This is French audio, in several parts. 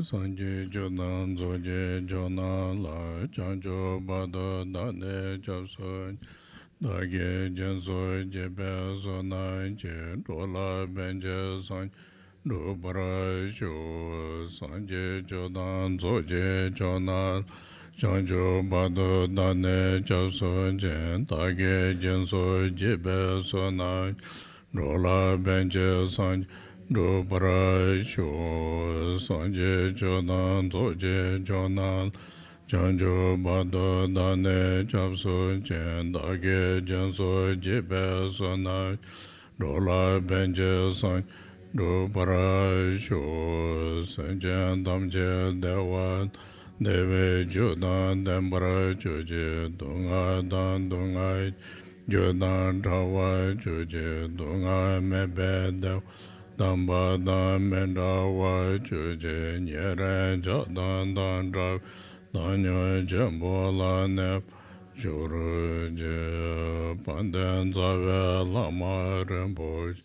Sanji Jodan Zoje Jona La Chanjo Bado Dane Chapson Dage Jenso Jebe Sona Je Dola Benje San Dubara Shu Sanji Jodan Zoje Jona Chanjo Bado Dane Chapson Dage Jenso Jebe Sona Dola Benje San Dubara Shu Sanje Jodan Zoje Jonan Chanjo Bado Dane Chapso Chen Dage Jenso Jebe Sona Dola Benje San Dubara Shu Sanjan Damje Dewan Deve Jodan Dembara Choje Dunga Dan Dunga Jodan Tawa Choje Dunga Mebe Dewa Damba dan menda wa chuje nyere jadan dan drav danyo jembo la nep juru je panden zave lama remboj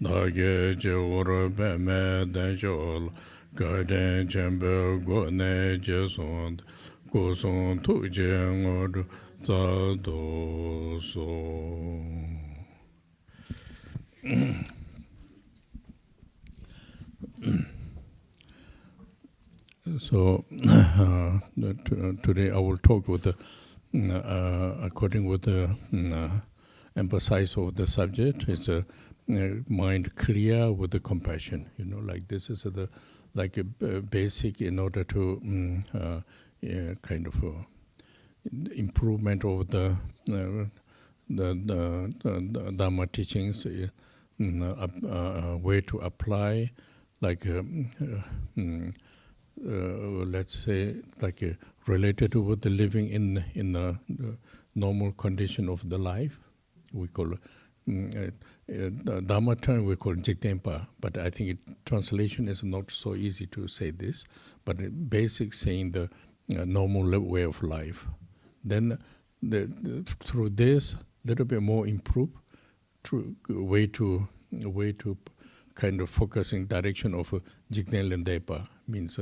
dage je uru beme den jol gaden jembe gone je sond kuson tu je ngod zado so. So today I will talk with according with the emphasis of the subject. It's a mind clear with the compassion. You know, like this is like a basic in order to kind of improvement of the Dharma teachings, way to apply, like. Let's say, like related to what the living in the normal condition of the life, we call Dharma term we call jiktenpa, but I think translation is not so easy to say this. But basic saying the normal way of life. Then through this little bit more improve, way to kind of focusing direction of jikten lendepa means.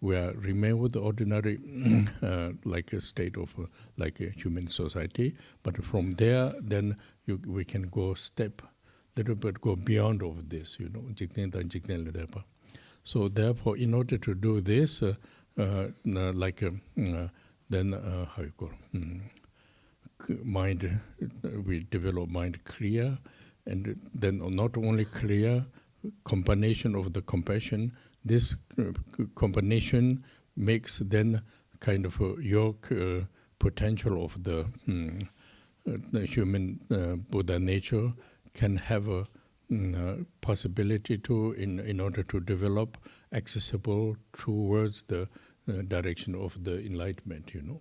We remain with the ordinary like a state of like a human society, but from there then we can go step little bit go beyond of this, you know, jikten and jikten ledepa. So therefore, in order to do this, like then how you call mind, we develop mind clear, and then not only clear, combination of the compassion. This combination makes then kind of your potential of the human Buddha nature can have a possibility to, in order to develop accessible towards the direction of the enlightenment, you know.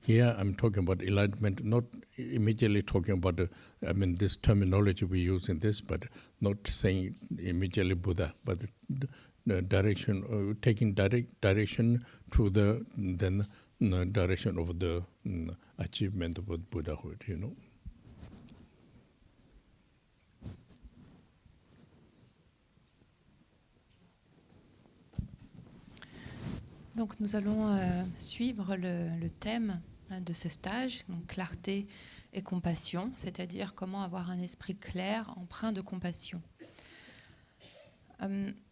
Here I'm talking about enlightenment, not immediately talking about, this terminology we use in this, but not saying immediately Buddha, but the direction, taking direct direction to the then direction of the achievement of Buddhahood, you know. Donc nous allons suivre le thème de ce stage, donc clarté et compassion, c'est-à-dire comment avoir un esprit clair, empreint de compassion.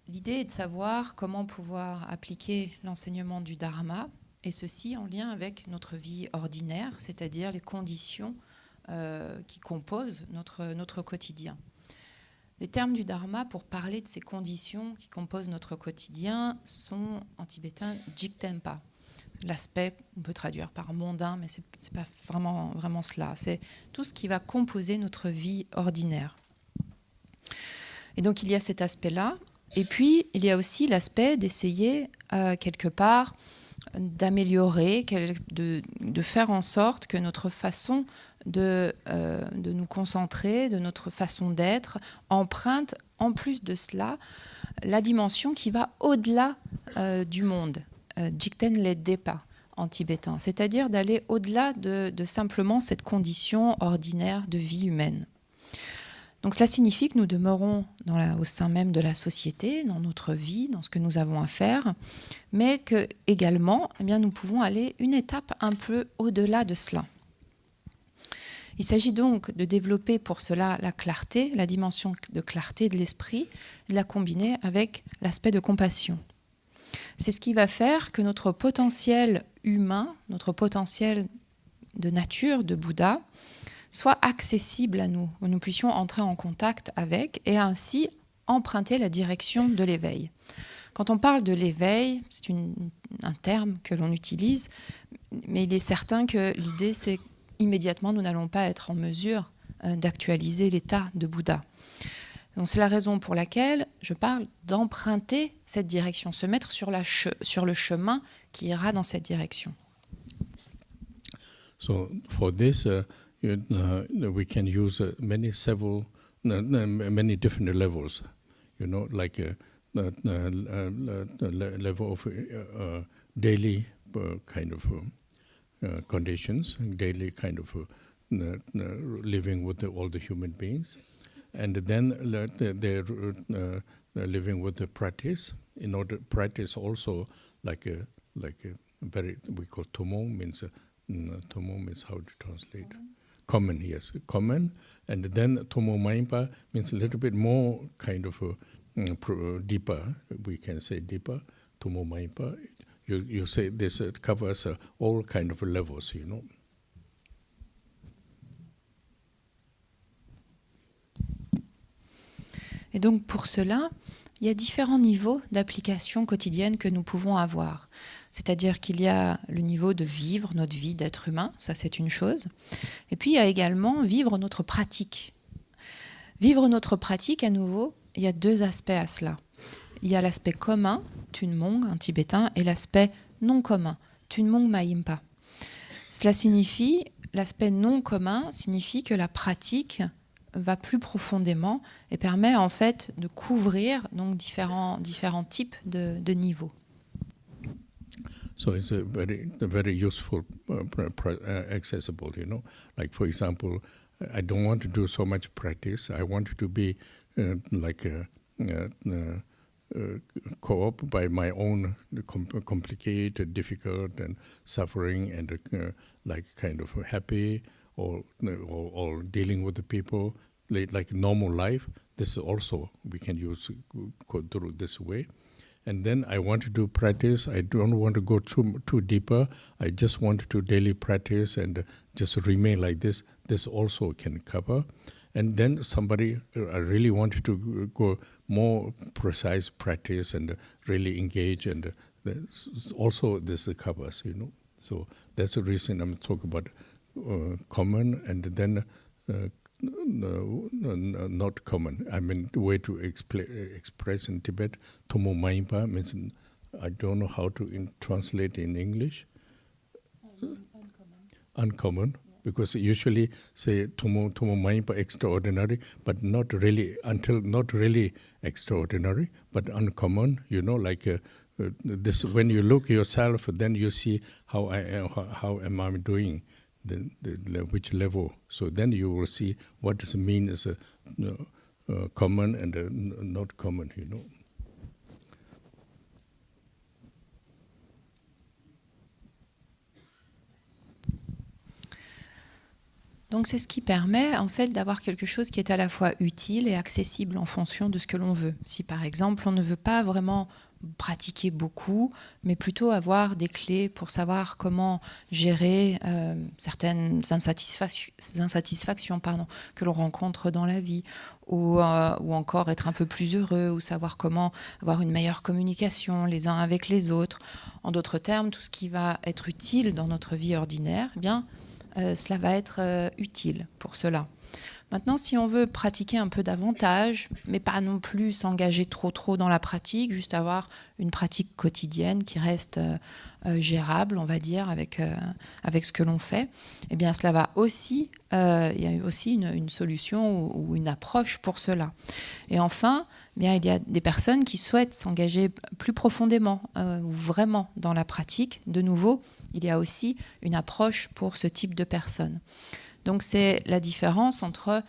L'idée est de savoir comment pouvoir appliquer l'enseignement du Dharma, et ceci en lien avec notre vie ordinaire, c'est-à-dire les conditions qui composent notre quotidien. Les termes du Dharma pour parler de ces conditions qui composent notre quotidien sont en tibétain jiktenpa. L'aspect, on peut traduire par mondain, mais ce n'est pas vraiment cela. C'est tout ce qui va composer notre vie ordinaire. Et donc il y a cet aspect-là. Et puis il y a aussi l'aspect d'essayer quelque part d'améliorer, de faire en sorte que notre façon de nous concentrer, de notre façon d'être, emprunte en plus de cela la dimension qui va au-delà du monde, jikten le depa en tibétain, c'est-à-dire d'aller au-delà de simplement cette condition ordinaire de vie humaine. Donc cela signifie que nous demeurons au sein même de la société, dans notre vie, dans ce que nous avons à faire, mais que également, eh bien, nous pouvons aller une étape un peu au-delà de cela. Il s'agit donc de développer pour cela la clarté, la dimension de clarté de l'esprit, de la combiner avec l'aspect de compassion. C'est ce qui va faire que notre potentiel humain, notre potentiel de nature, de Bouddha, soit accessible à nous, que nous puissions entrer en contact avec et ainsi emprunter la direction de l'éveil. Quand on parle de l'éveil, c'est un terme que l'on utilise, mais il est certain que l'idée, c'est qu'immédiatement, nous n'allons pas être en mesure d'actualiser l'état de Bouddha. Donc, c'est la raison pour laquelle je parle d'emprunter cette direction, se mettre sur le chemin qui ira dans cette direction. So for this, we can use many different levels, like the level of daily kind of conditions, daily kind of living with all the human beings, and then they're living with the practice. In order practice also like a very, we call tomo means tomo means how to translate. Common, yes, common. And then tomo maimpa means a little bit more kind of deeper, we can say deeper, tomo maimpa. You say this covers all kind of levels, Et donc pour cela, il y a différents niveaux d'application quotidienne que nous pouvons avoir. C'est-à-dire qu'il y a le niveau de vivre notre vie d'être humain, ça c'est une chose. Et puis il y a également vivre notre pratique. Vivre notre pratique, à nouveau, il y a deux aspects à cela. Il y a l'aspect commun, Tunmong, un tibétain, et l'aspect non commun, Tunmong Maimpa. Cela signifie, l'aspect non commun signifie que la pratique va plus profondément et permet en fait de couvrir donc différents types de niveaux. So it's a very useful, accessible, Like for example, I don't want to do so much practice. I want to be co-op by my own complicated, difficult, and suffering, and like kind of happy, or dealing with the people like normal life. This also we can use through this way. And then I want to do practice. I don't want to go too deeper. I just want to daily practice and just remain like this. This also can cover. And then somebody I really want to go more precise practice and really engage, and also this covers, So that's the reason I'm talking about common, and then not common. I mean, the way to express in Tibet, tomo maimpa means, I don't know how to translate in English. Uncommon. Because usually say tomo maimpa extraordinary, but not really extraordinary, but uncommon. Like this. When you look yourself, then you see how am I doing, which level. So then you will see what does it mean as common and not common. Donc c'est ce qui permet en fait d'avoir quelque chose qui est à la fois utile et accessible en fonction de ce que l'on veut. Si par exemple on ne veut pas vraiment pratiquer beaucoup, mais plutôt avoir des clés pour savoir comment gérer certaines insatisfactions que l'on rencontre dans la vie, ou encore être un peu plus heureux, ou savoir comment avoir une meilleure communication les uns avec les autres. En d'autres termes, tout ce qui va être utile dans notre vie ordinaire, eh bien, cela va être utile pour cela. Maintenant, si on veut pratiquer un peu davantage, mais pas non plus s'engager trop dans la pratique, juste avoir une pratique quotidienne qui reste gérable, on va dire, avec ce que l'on fait, eh bien, cela va aussi, il y a aussi une solution ou une approche pour cela. Et enfin, eh bien, il y a des personnes qui souhaitent s'engager plus profondément ou vraiment dans la pratique. De nouveau, il y a aussi une approche pour ce type de personnes. Donc c'est la différence entre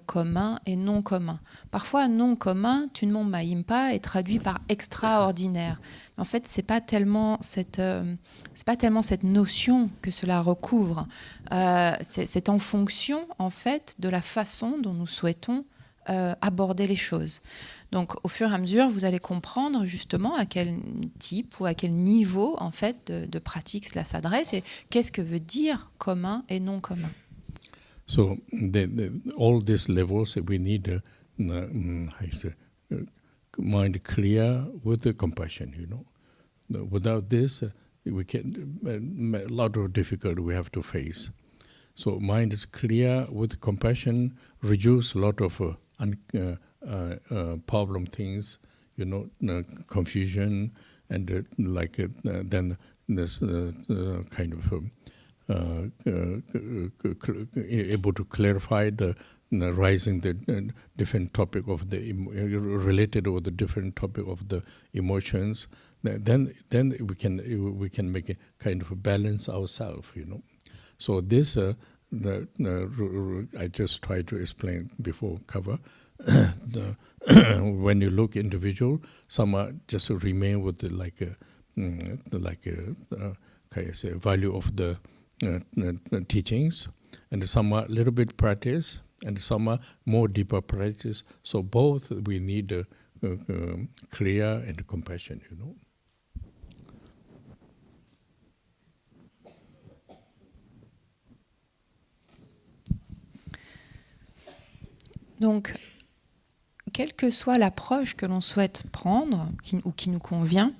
commun et non commun. Parfois, non commun, tu ne m'aïmes pas, est traduit par extraordinaire. En fait, c'est pas tellement cette notion que cela recouvre. C'est en fonction, en fait, de la façon dont nous souhaitons aborder les choses. Donc, au fur et à mesure, vous allez comprendre justement à quel type ou à quel niveau, en fait, de pratique cela s'adresse et qu'est-ce que veut dire commun et non commun. So all these levels, we need mind clear with the compassion, you know. Without this, we can a lot of difficulty we have to face. So mind is clear with compassion, reduce a lot of problem things, you know, confusion, and then this kind of able to clarify the rising the different topic of the related with the different topic of the emotions. Then we can make a kind of a balance ourselves, you know. So this I just try to explain before cover. When you look individual, some are just remain with the value of the teachings, and some are a little bit practice, and some are more deeper practice. So both we need clear and compassion, you know. Donc, quelle que soit l'approche que l'on souhaite prendre ou qui nous convient,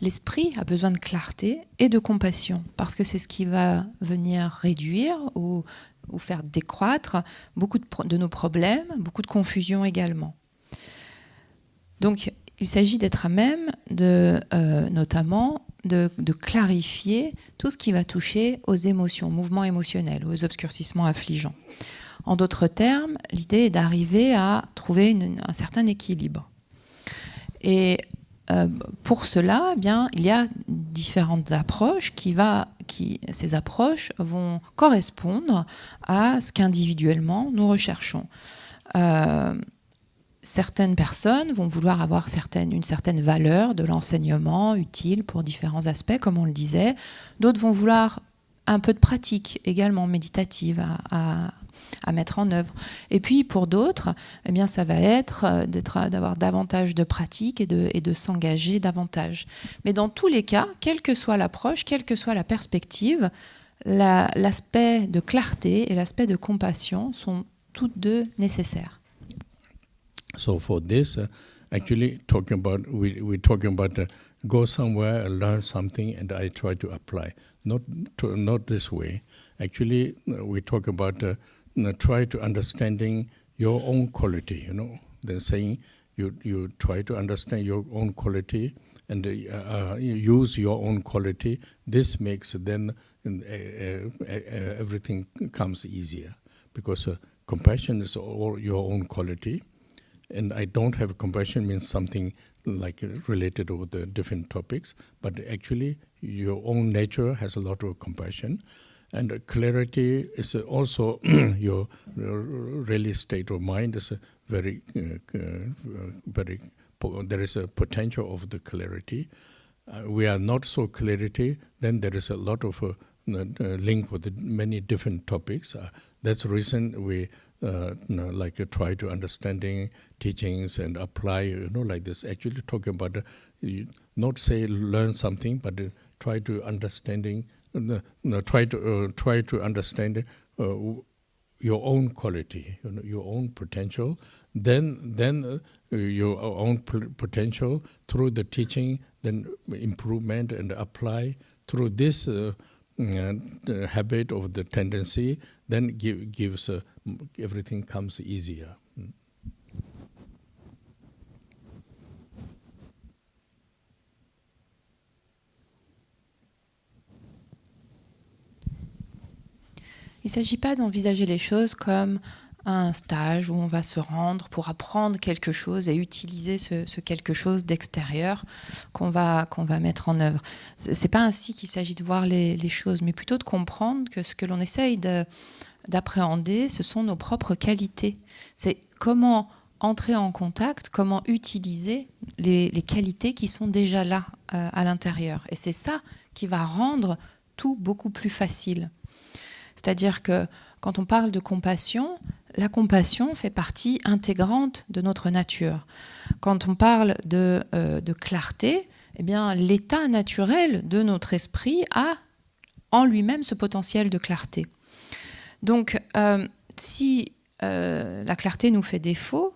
l'esprit a besoin de clarté et de compassion, parce que c'est ce qui va venir réduire ou faire décroître beaucoup de nos problèmes, beaucoup de confusion également. Donc, il s'agit d'être à même notamment de clarifier tout ce qui va toucher aux émotions, aux mouvements émotionnels, aux obscurcissements affligeants. En d'autres termes, l'idée est d'arriver à trouver un certain équilibre. Et pour cela, eh bien, il y a différentes approches ces approches vont correspondre à ce qu'individuellement nous recherchons. Certaines personnes vont vouloir avoir une certaine valeur de l'enseignement utile pour différents aspects, comme on le disait. D'autres vont vouloir un peu de pratique également méditative à mettre en œuvre. Et puis pour d'autres, eh bien, ça va être d'avoir davantage de pratique et de s'engager davantage. Mais dans tous les cas, quelle que soit l'approche, quelle que soit la perspective, l'aspect de clarté et l'aspect de compassion sont toutes deux nécessaires. So for this, actually we're talking about go somewhere, learn something, and I try to apply. Not this way. Actually, we talk about try to understanding your own quality. You know, they're saying you try to understand your own quality and use your own quality. This makes then everything comes easier, because compassion is all your own quality. And I don't have compassion means something like related to the different topics, but actually your own nature has a lot of compassion. And clarity is also your really state of mind is very, there is a potential of the clarity. We are not so clarity, then there is a lot of link with many different topics. That's the reason we try to understanding teachings and apply, like this. Actually talking about not say learn something, but try to understanding. Try to understand your own quality, your own potential. Then your own potential through the teaching, then improvement and apply through this habit of the tendency. Then gives everything comes easier. Il ne s'agit pas d'envisager les choses comme un stage où on va se rendre pour apprendre quelque chose et utiliser ce quelque chose d'extérieur qu'on va mettre en œuvre. Ce n'est pas ainsi qu'il s'agit de voir les choses, mais plutôt de comprendre que ce que l'on essaye d'appréhender, ce sont nos propres qualités. C'est comment entrer en contact, comment utiliser les qualités qui sont déjà là à l'intérieur. Et c'est ça qui va rendre tout beaucoup plus facile. C'est-à-dire que quand on parle de compassion, la compassion fait partie intégrante de notre nature. Quand on parle de clarté, eh bien, l'état naturel de notre esprit a en lui-même ce potentiel de clarté. Donc, si la clarté nous fait défaut,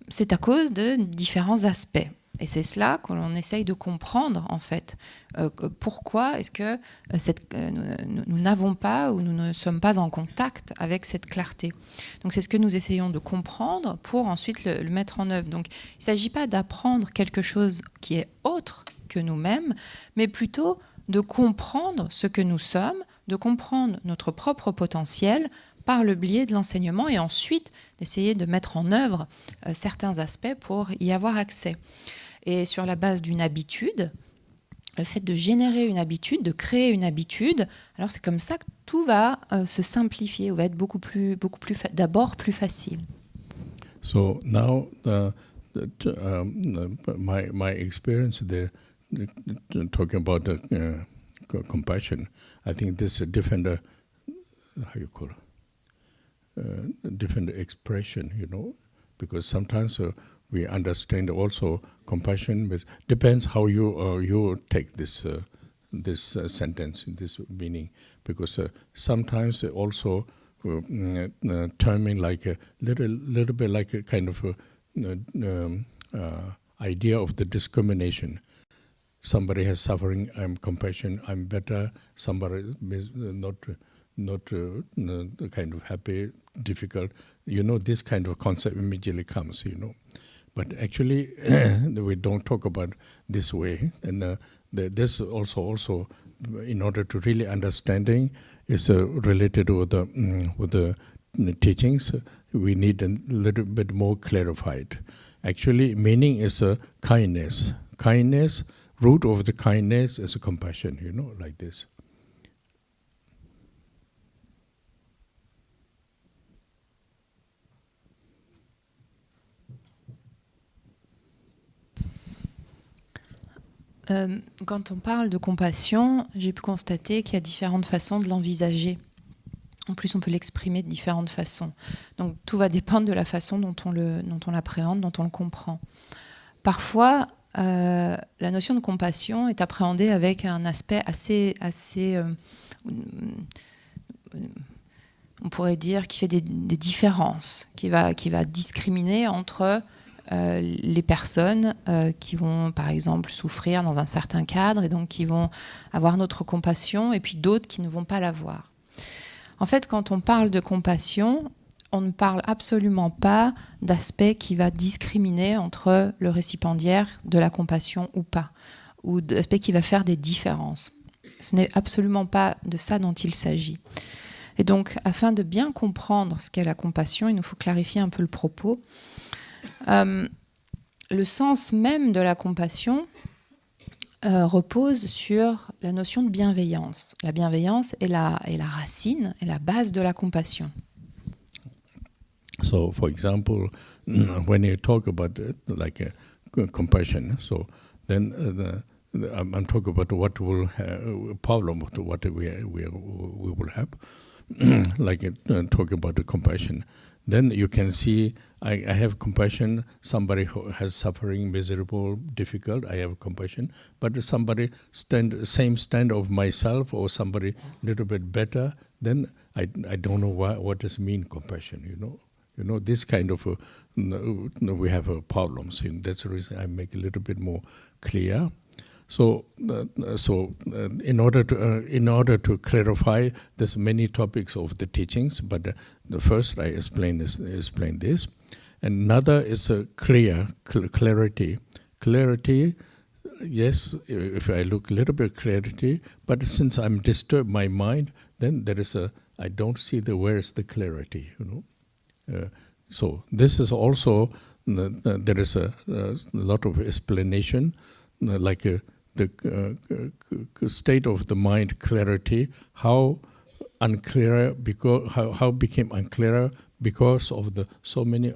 c'est à cause de différents aspects. Et c'est cela que l'on essaye de comprendre, en fait. Pourquoi est-ce que nous n'avons pas ou nous ne sommes pas en contact avec cette clarté? Donc c'est ce que nous essayons de comprendre pour ensuite le mettre en œuvre. Donc il ne s'agit pas d'apprendre quelque chose qui est autre que nous-mêmes, mais plutôt de comprendre ce que nous sommes, de comprendre notre propre potentiel par le biais de l'enseignement et ensuite d'essayer de mettre en œuvre certains aspects pour y avoir accès. Et sur la base d'une habitude, le fait de générer une habitude, de créer une habitude, alors c'est comme ça que tout va se simplifier, ou va être d'abord plus facile. So now my experience there, talking about compassion, I think this is a different, how you call it, different expression, you know, because sometimes we understand also compassion, but depends how you take this sentence, this meaning, because sometimes also terming like a little bit like a kind of idea of the discrimination. Somebody has suffering, I'm compassion, I'm better. Somebody is not kind of happy, difficult. You know, this kind of concept immediately comes, you know. But actually, we don't talk about this way. And this also, in order to really understanding, is related with the teachings. We need a little bit more clarified. Actually, meaning is kindness. Kindness, root of the kindness is compassion. You know, like this. Quand on parle de compassion, j'ai pu constater qu'il y a différentes façons de l'envisager. En plus, on peut l'exprimer de différentes façons. Donc, tout va dépendre de la façon dont on l'appréhende, dont on le comprend. Parfois, la notion de compassion est appréhendée avec un aspect assez on pourrait dire, qui fait des différences, qui va discriminer entre les personnes qui vont, par exemple, souffrir dans un certain cadre et donc qui vont avoir notre compassion, et puis d'autres qui ne vont pas l'avoir. En fait, quand on parle de compassion, on ne parle absolument pas d'aspect qui va discriminer entre le récipiendaire de la compassion ou pas, ou d'aspect qui va faire des différences. Ce n'est absolument pas de ça dont il s'agit. Et donc, afin de bien comprendre ce qu'est la compassion, il nous faut clarifier un peu le propos. Le sens même de la compassion repose sur la notion de bienveillance. La bienveillance est la racine, est la base de la compassion. So, for example, when you talk about compassion, so then I'm talking about what will problem, what we will have, talking about the compassion. Then you can see I have compassion. Somebody who has suffering, miserable, difficult, I have compassion. But somebody same stand of myself or somebody little bit better, then I don't know what does mean compassion. You know this kind of we have problems. And that's the reason I make a little bit more clear. So in order to clarify, there's many topics of the teachings, but the first I explain this, and another is clarity. Clarity, yes, if I look a little bit clarity, but since I'm disturbed my mind, then there is I don't see where is the clarity, so this is also there is a lot of explanation, the state of the mind clarity, how unclear because how became unclear because of the so many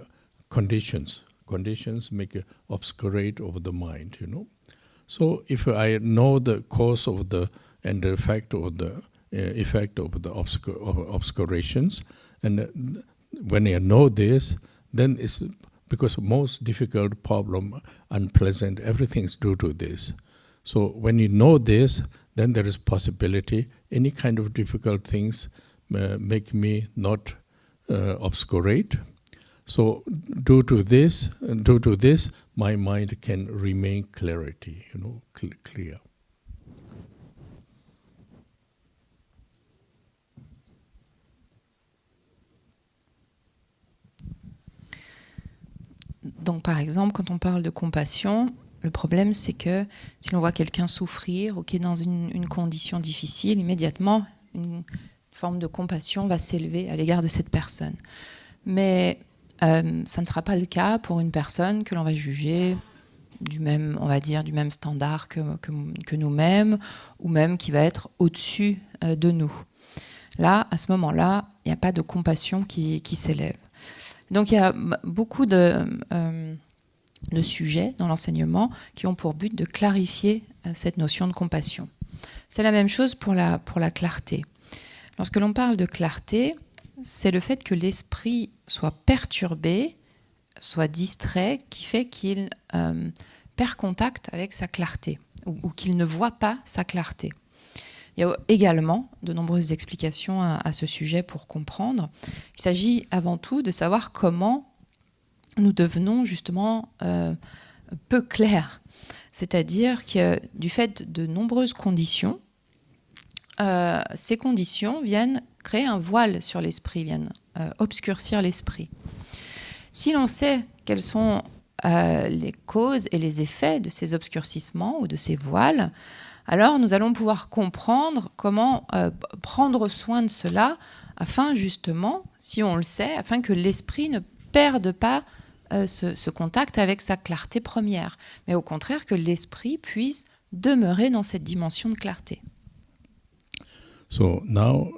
conditions. Conditions make it obscurate of the mind, you know. So if I know the cause of the and the effect of the obscurations, and when I know this, then it's because most difficult problem, unpleasant, everything's due to this. So when you know this, then there is possibility any kind of difficult things make me not obscurate. So due to this, my mind can remain clarity, you know, clear. Donc, par exemple, quand on parle de compassion, le problème, c'est que si l'on voit quelqu'un souffrir ou qui est dans une condition difficile, immédiatement, une forme de compassion va s'élever à l'égard de cette personne. Mais ça ne sera pas le cas pour une personne que l'on va juger du même, on va dire, du même standard que nous-mêmes, ou même qui va être au-dessus de nous. Là, à ce moment-là, il n'y a pas de compassion qui s'élève. Donc il y a beaucoup de sujets dans l'enseignement qui ont pour but de clarifier cette notion de compassion. C'est la même chose pour la clarté. Lorsque l'on parle de clarté, c'est le fait que l'esprit soit perturbé, soit distrait, qui fait qu'il perd contact avec sa clarté, ou qu'il ne voit pas sa clarté. Il y a également de nombreuses explications à ce sujet pour comprendre. Il s'agit avant tout de savoir comment nous devenons justement peu clairs. C'est-à-dire que du fait de nombreuses conditions, ces conditions viennent créer un voile sur l'esprit, viennent obscurcir l'esprit. Si l'on sait quelles sont les causes et les effets de ces obscurcissements ou de ces voiles, alors nous allons pouvoir comprendre comment prendre soin de cela afin justement, si on le sait, afin que l'esprit ne perde pas ce contact avec sa clarté première, mais au contraire que l'esprit puisse demeurer dans cette dimension de clarté. So now,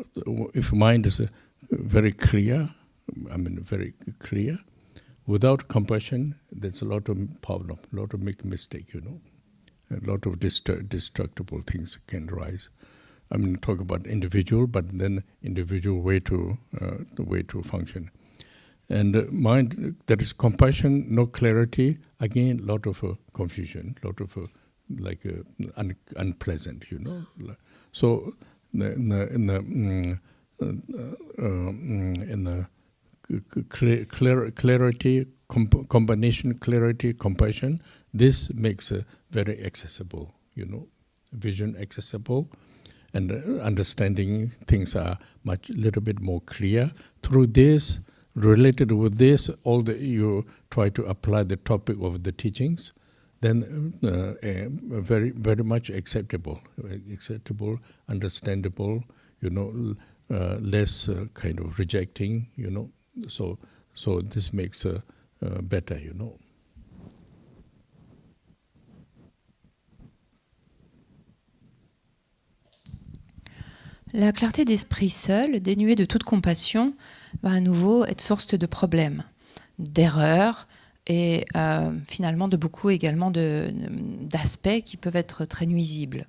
if mind is very clear, without compassion, there's a lot of problem, a lot of make mistake, you know. A lot of destructible things can rise. I mean, talk about individual, but then individual way to function. And mind, there is compassion, no clarity. Again, lot of confusion, lot of unpleasant, you know. So in the clarity, combination, clarity, compassion, this makes very accessible, you know, vision accessible, and understanding things are little bit more clear. Through this, related with this, you try to apply the topic of the teachings, then very, very much acceptable, understandable, you know, less kind of rejecting, you know. So this makes better, you know. La clarté d'esprit seule, dénuée de toute compassion, va à nouveau être source de problèmes, d'erreurs et finalement de beaucoup également d'aspects qui peuvent être très nuisibles.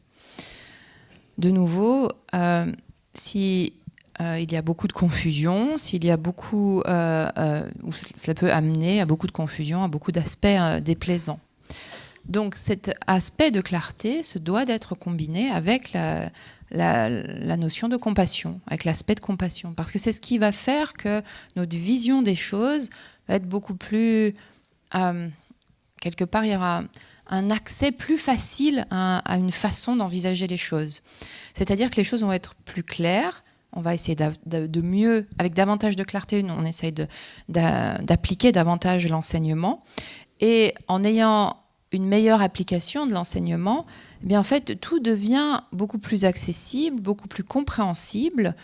De nouveau, si il y a beaucoup de confusion, s'il y a beaucoup, cela peut amener à beaucoup de confusion, à beaucoup d'aspects déplaisants. Donc cet aspect de clarté se doit d'être combiné avec la notion de compassion, avec l'aspect de compassion, parce que c'est ce qui va faire que notre vision des choses va être beaucoup plus... quelque part, il y aura un accès plus facile à une façon d'envisager les choses. C'est-à-dire que les choses vont être plus claires, on va essayer de mieux, avec davantage de clarté, on essaye d'appliquer davantage l'enseignement, et en ayant une meilleure application de l'enseignement, eh bien en fait, tout devient beaucoup plus accessible, beaucoup plus compréhensible.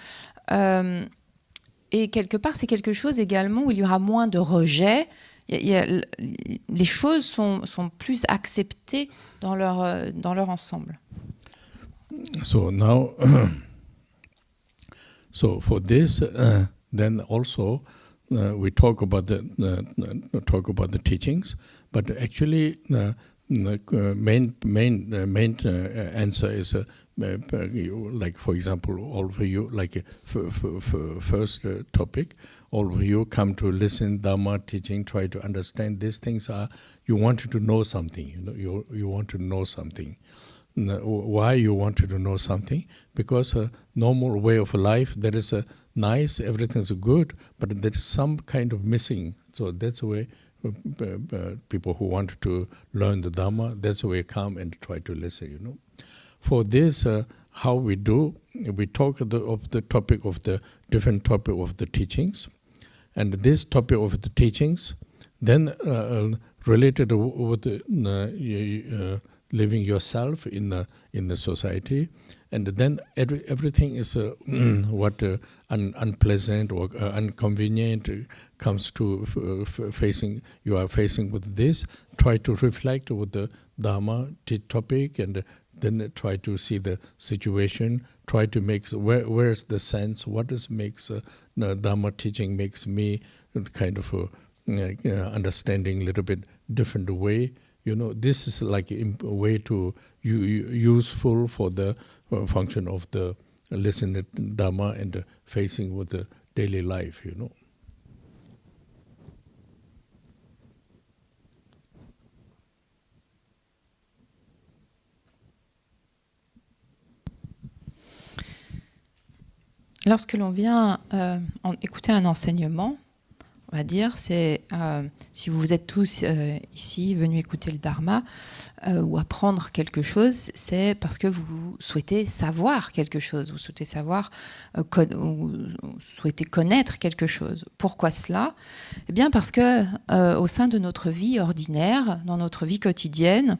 Et quelque part, c'est quelque chose également où il y aura moins de rejet. Les choses sont plus acceptées dans leur ensemble. So now, So for this, then also we talk about the teachings, but actually main answer is like, for example, all of you, like first topic, all of you come to listen Dharma teaching, try to understand these things are, you wanted to know something, you want to know something. Why you wanted to know something? Because a normal way of life, there is a nice, everything's good, but there is some kind of missing. So that's why people who want to learn the Dharma, that's why come and try to listen, For this, how we do, we talk of the topic of the different topic of the teachings, and this topic of the teachings, then related with living yourself in the society, and then everything is unpleasant or inconvenient comes to facing. You are facing with this. Try to reflect with the Dharma topic, and then try to see the situation. Try to make where's the sense. What makes Dharma teaching makes me kind of understanding a little bit different way. This is like a way to useful for the function of the listening Dharma and facing with the daily life, Lorsque l'on vient écouter un enseignement, on va dire, c'est si vous êtes tous ici venus écouter le Dharma ou apprendre quelque chose, c'est parce que vous souhaitez savoir quelque chose, vous souhaitez savoir, ou souhaitez connaître quelque chose. Pourquoi cela ? Eh bien parce que au sein de notre vie ordinaire, dans notre vie quotidienne,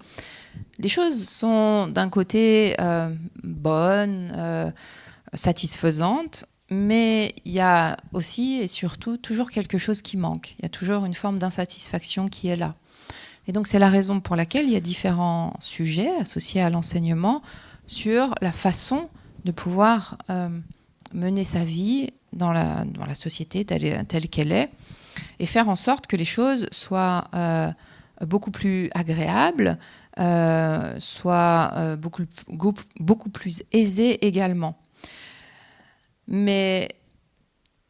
les choses sont d'un côté bonnes, satisfaisantes, mais il y a aussi et surtout toujours quelque chose qui manque. Il y a toujours une forme d'insatisfaction qui est là. Et donc c'est la raison pour laquelle il y a différents sujets associés à l'enseignement sur la façon de pouvoir mener sa vie dans la société telle qu'elle est et faire en sorte que les choses soient beaucoup plus agréables, soient beaucoup plus aisées également. Mais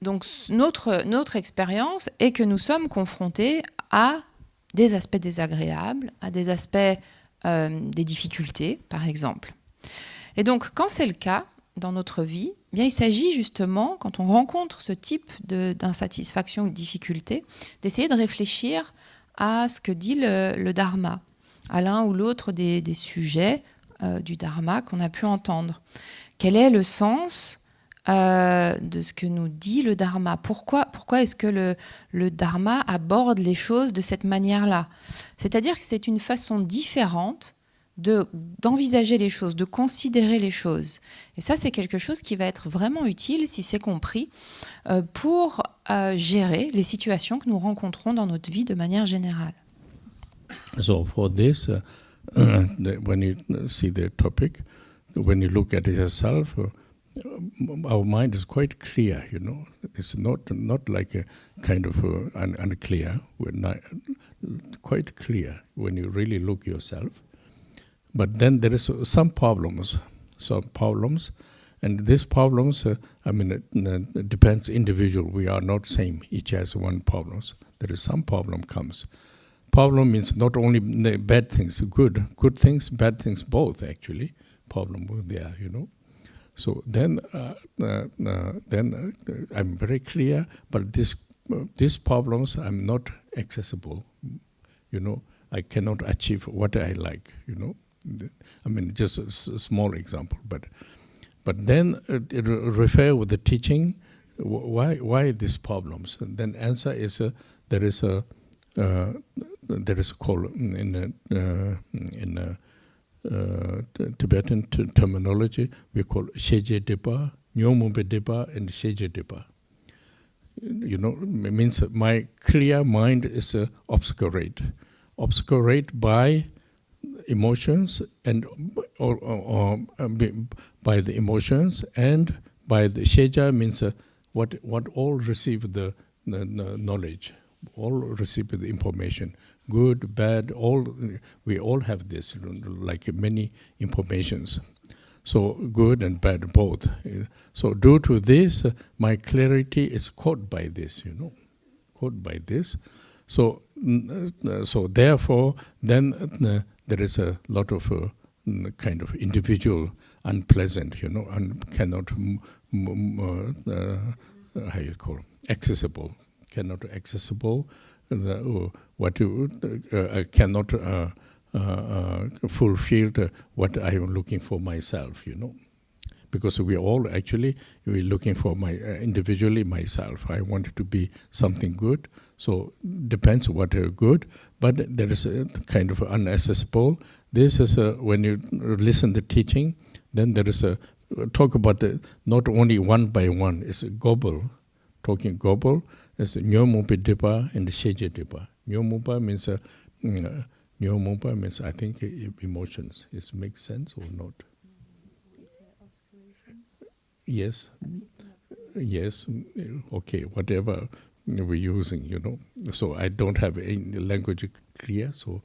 donc notre expérience est que nous sommes confrontés à des aspects désagréables, à des aspects des difficultés, par exemple. Et donc, quand c'est le cas dans notre vie, eh bien, il s'agit justement, quand on rencontre ce type d'insatisfaction ou de difficulté, d'essayer de réfléchir à ce que dit le Dharma, à l'un ou l'autre des sujets du Dharma qu'on a pu entendre. Quel est le sens de ce que nous dit le Dharma? Pourquoi est-ce que le Dharma aborde les choses de cette manière-là? C'est-à-dire que c'est une façon différente d'envisager les choses, de considérer les choses. Et ça, c'est quelque chose qui va être vraiment utile, si c'est compris, pour gérer les situations que nous rencontrons dans notre vie de manière générale. So for this, when you see the topic, when you look at it yourself, our mind is quite clear, It's not like a kind of unclear. We're not quite clear when you really look yourself. But then there is some problems, and these problems, it depends individual. We are not same. Each has one problems. There is some problem comes. Problem means not only bad things, good things, bad things, both actually. Problem there, So then I'm very clear, but these problems I'm not accessible. I cannot achieve what I like. Just a small example, but then refer with the teaching. Why these problems? And then answer is there is a call in Tibetan terminology, we call sheje depa, nyomumbe depa, and sheje depa. It means my clear mind is obscurate by emotions and or by the emotions and by the sheja means what all receive the knowledge, all receive the information, good, bad, all. We all have this, like many informations. So good and bad both. So due to this, my clarity is caught by this, caught by this. So therefore, then there is a lot of kind of individual unpleasant, and cannot how you call accessible, cannot accessible. What you cannot fulfill what I am looking for myself, because we all actually we're looking for my individually myself. I want to be something good, so depends what are good, but there is a kind of unaccessible. This is when you listen to teaching, then there is a talk about not only one by one. It's a gobble, talking gobble. It's nyomupa dipa and sheje dipa. Nyomupa means nyomupa means I think emotions. It makes sense or not? Yes, yes, okay, whatever we're using, So I don't have any language clear, so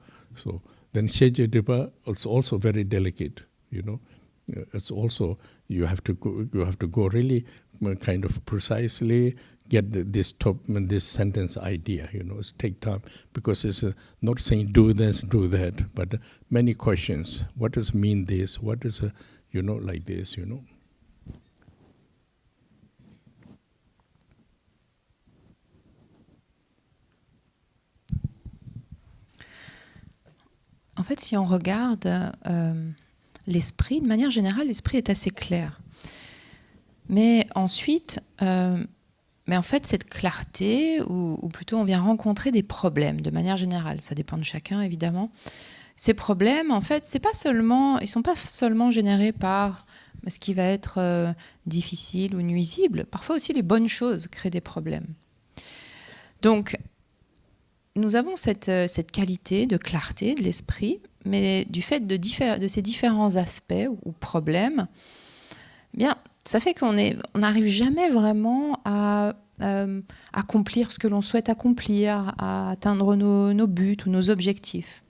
then sheje dipa is also very delicate, It's also you have to go really kind of precisely get this sentence idea, It's take time because it's not saying do this, do that, but many questions. What does mean this? What is like this, En fait, si on regarde l'esprit, de manière générale, l'esprit est assez clair. Mais ensuite, en fait, cette clarté, ou plutôt on vient rencontrer des problèmes de manière générale, ça dépend de chacun évidemment. Ces problèmes, en fait, ils ne sont pas seulement générés par ce qui va être difficile ou nuisible. Parfois aussi les bonnes choses créent des problèmes. Donc, nous avons cette qualité de clarté de l'esprit, mais du fait de ces différents aspects ou problèmes, ça fait qu'on n'arrive jamais vraiment à accomplir ce que l'on souhaite accomplir, à atteindre nos buts ou nos objectifs.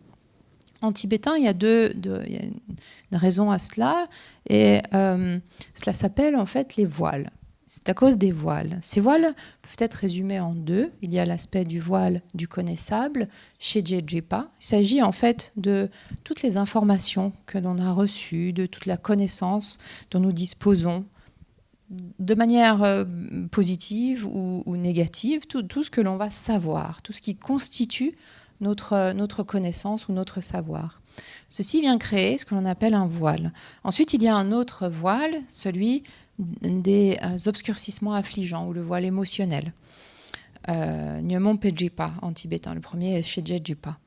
En tibétain, il y a une raison à cela, et cela s'appelle en fait les voiles. C'est à cause des voiles. Ces voiles peuvent être résumés en deux. Il y a l'aspect du voile du connaissable, shejejipa. Il s'agit en fait de toutes les informations que l'on a reçues, de toute la connaissance dont nous disposons, de manière positive ou négative, tout ce que l'on va savoir, tout ce qui constitue notre connaissance ou notre savoir. Ceci vient créer ce que l'on appelle un voile. Ensuite, il y a un autre voile, celui des obscurcissements affligeants ou le voile émotionnel. Nyomon Pejipa en tibétain, le premier est Shejejipa.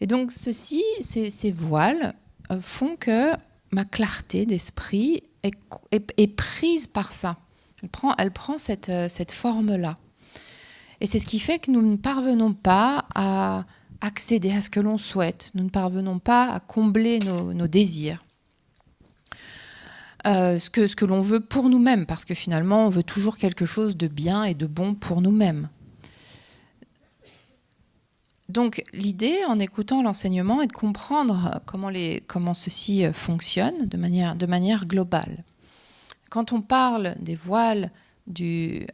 Et donc ces voiles font que ma clarté d'esprit est prise par ça. Elle prend cette forme-là. Et c'est ce qui fait que nous ne parvenons pas à accéder à ce que l'on souhaite. Nous ne parvenons pas à combler nos désirs. Ce que l'on veut pour nous-mêmes, parce que finalement, on veut toujours quelque chose de bien et de bon pour nous-mêmes. Donc, l'idée, en écoutant l'enseignement, est de comprendre comment ceci fonctionne de manière globale. Quand on parle des voiles du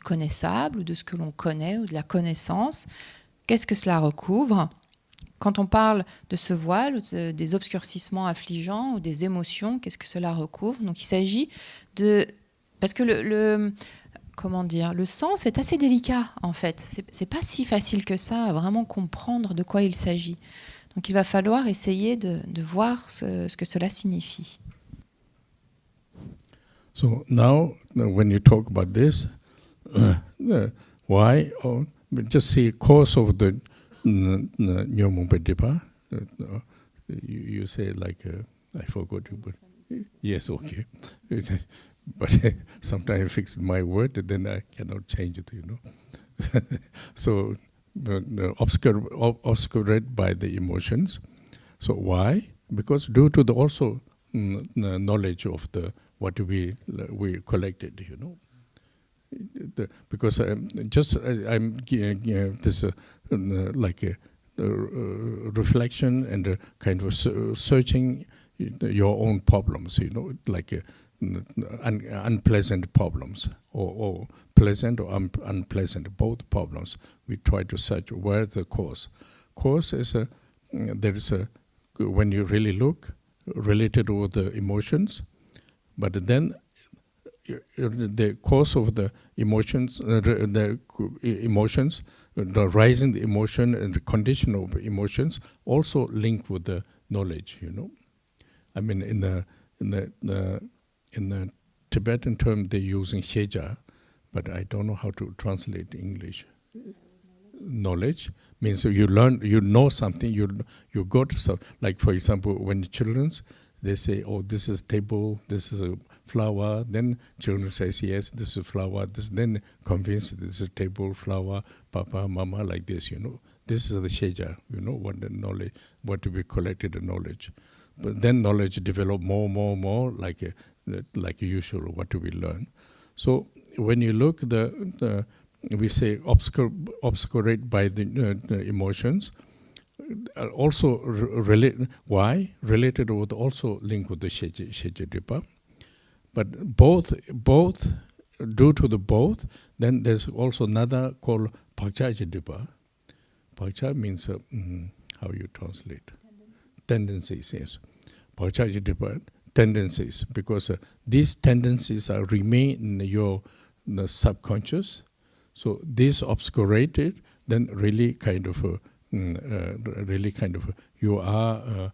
connaissable, ou de ce que l'on connaît, ou de la connaissance, qu'est-ce que cela recouvre ? Quand on parle de ce voile, ou des obscurcissements affligeants, ou des émotions, qu'est-ce que cela recouvre ? Donc il s'agit de... Parce que le sens est assez délicat, en fait. C'est pas si facile que ça à vraiment comprendre de quoi il s'agit. Donc il va falloir essayer de voir ce que cela signifie. So now, when you talk about this, why? Just see course of the Nyomupadipa. You say like, I forgot you, but yes, okay. But sometimes I fix my word, and then I cannot change it, So obscured by the emotions. So why? Because due to the also knowledge of the what we collected, you know. Because I'm this like a reflection and a kind of searching your own problems, you know, like unpleasant problems or pleasant or unpleasant, both problems. We try to search where the cause. Cause is there is a, when you really look, related with the emotions, but then the cause of the emotions, the rising the emotion and the condition of emotions also link with the knowledge, you know. I mean, in the Tibetan term, they're using sheja, but I don't know how to translate English. Knowledge means you learn, you know something, you go to some, like for example, when the children's, they say, oh, this is table, this is a flower, then children says, yes, this is flower, this, then convinced this is table, flower, papa, mama, like this, you know. This is the sheja, you know, what the knowledge, what we collected the knowledge. But then knowledge develop more, like usual, what do we learn. So when you look, we say obscurate by the emotions, also related with also link with the sheja dipa. But both due to the both, then there's also another called pakchaja dipa. Pakcha means how you translate tendencies. Yes, pakchaja dipa, tendencies, because these tendencies are remain in your subconscious. So this obscurated, then really kind of you are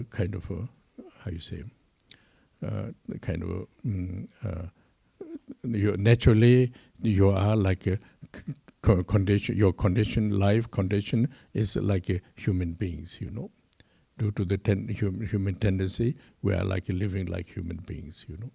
kind of how you say, kind of you naturally you are like a condition. Your condition, life condition is like a human beings, you know. Due to the human tendency, we are like living like human beings, you know.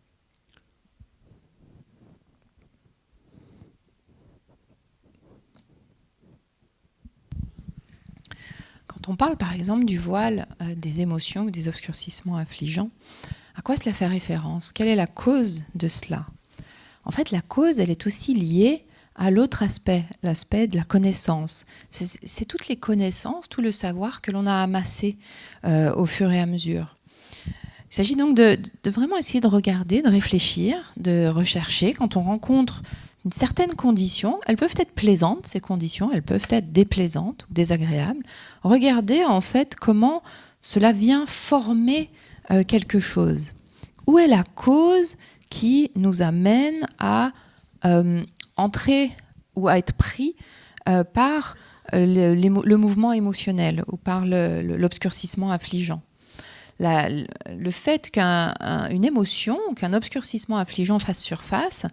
Quand on parle par exemple du voile des émotions ou des obscurcissements affligeants, à quoi cela fait référence? Quelle est la cause de cela? En fait, la cause, elle est aussi liée à l'autre aspect, l'aspect de la connaissance. C'est toutes les connaissances, tout le savoir que l'on a amassé au fur et à mesure. Il s'agit donc de vraiment essayer de regarder, de réfléchir, de rechercher. Quand on rencontre une certaine condition, elles peuvent être plaisantes, ces conditions, elles peuvent être déplaisantes ou désagréables. Regardez en fait comment cela vient former quelque chose. Où est la cause qui nous amène à entrer ou à être pris par le mouvement émotionnel ou par l'obscurcissement affligeant. Le fait qu'une émotion ou qu'un obscurcissement affligeant fasse surface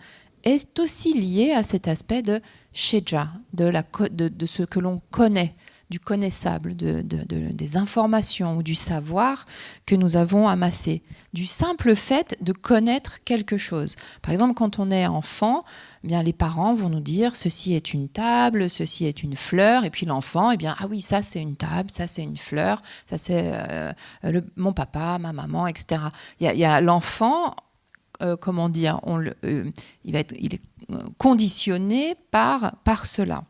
est aussi lié à cet aspect de sheja, de ce que l'on connaît, du connaissable, des informations ou du savoir que nous avons amassé, du simple fait de connaître quelque chose. Par exemple, quand on est enfant, eh bien, les parents vont nous dire ceci est une table, ceci est une fleur, et puis l'enfant, eh bien, ah oui, ça c'est une table, ça c'est une fleur, ça c'est mon papa, ma maman, etc. Il y a l'enfant, comment dire, il est conditionné par cela.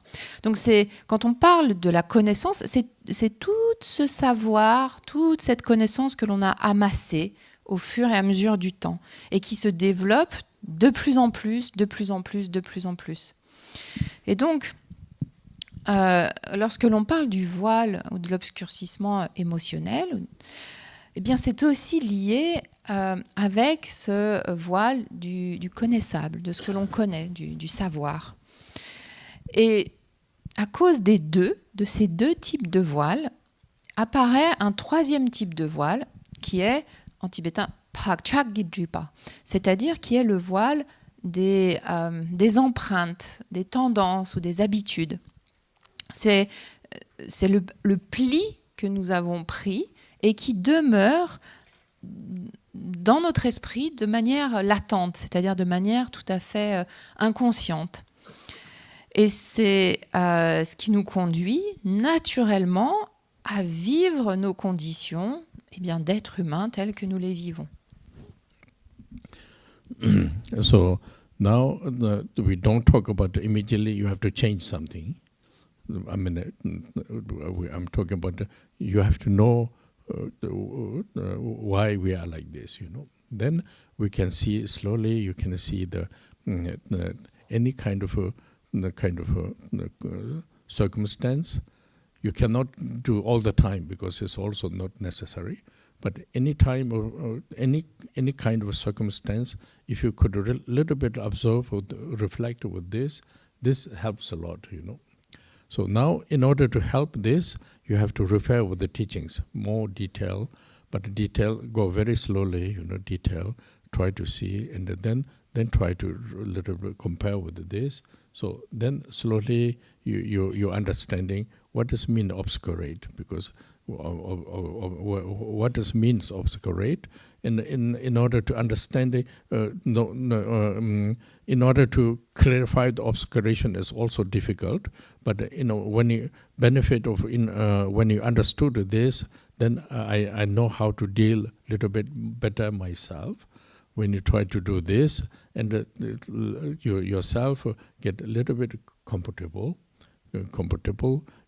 Donc quand on parle de la connaissance, c'est tout ce savoir, toute cette connaissance que l'on a amassée au fur et à mesure du temps et qui se développe de plus en plus. Et donc, lorsque l'on parle du voile ou de l'obscurcissement émotionnel, eh bien, c'est aussi lié avec ce voile du connaissable, de ce que l'on connaît, du savoir. Et à cause de ces deux types de voiles, apparaît un troisième type de voile qui est, en tibétain, pakchagidripa, c'est-à-dire qui est le voile des empreintes, des tendances ou des habitudes. C'est le pli que nous avons pris et qui demeure dans notre esprit de manière latente, c'est-à-dire de manière tout à fait inconsciente. Et c'est ce qui nous conduit naturellement à vivre nos conditions d'être humains telles que nous les vivons. So now we don't talk about immediately you have to change something. I mean, I'm talking about you have to know why we are like this, you know. Then we can see slowly. You can see any kind of circumstance. You cannot do all the time because it's also not necessary. But any time or any kind of circumstance, if you could little bit observe or reflect with this helps a lot, you know. So now, in order to help this, you have to refer with the teachings, more detail, but detail go very slowly, you know, detail, try to see, and then try to little bit compare with this. So then slowly you're understanding what does mean obscurate, because what does means obscurate, in order to understand it, in order to clarify the obscuration is also difficult. But you know, when you benefit of when you understood this, then I know how to deal a little bit better myself. When you try to do this, and you yourself get a little bit comfortable,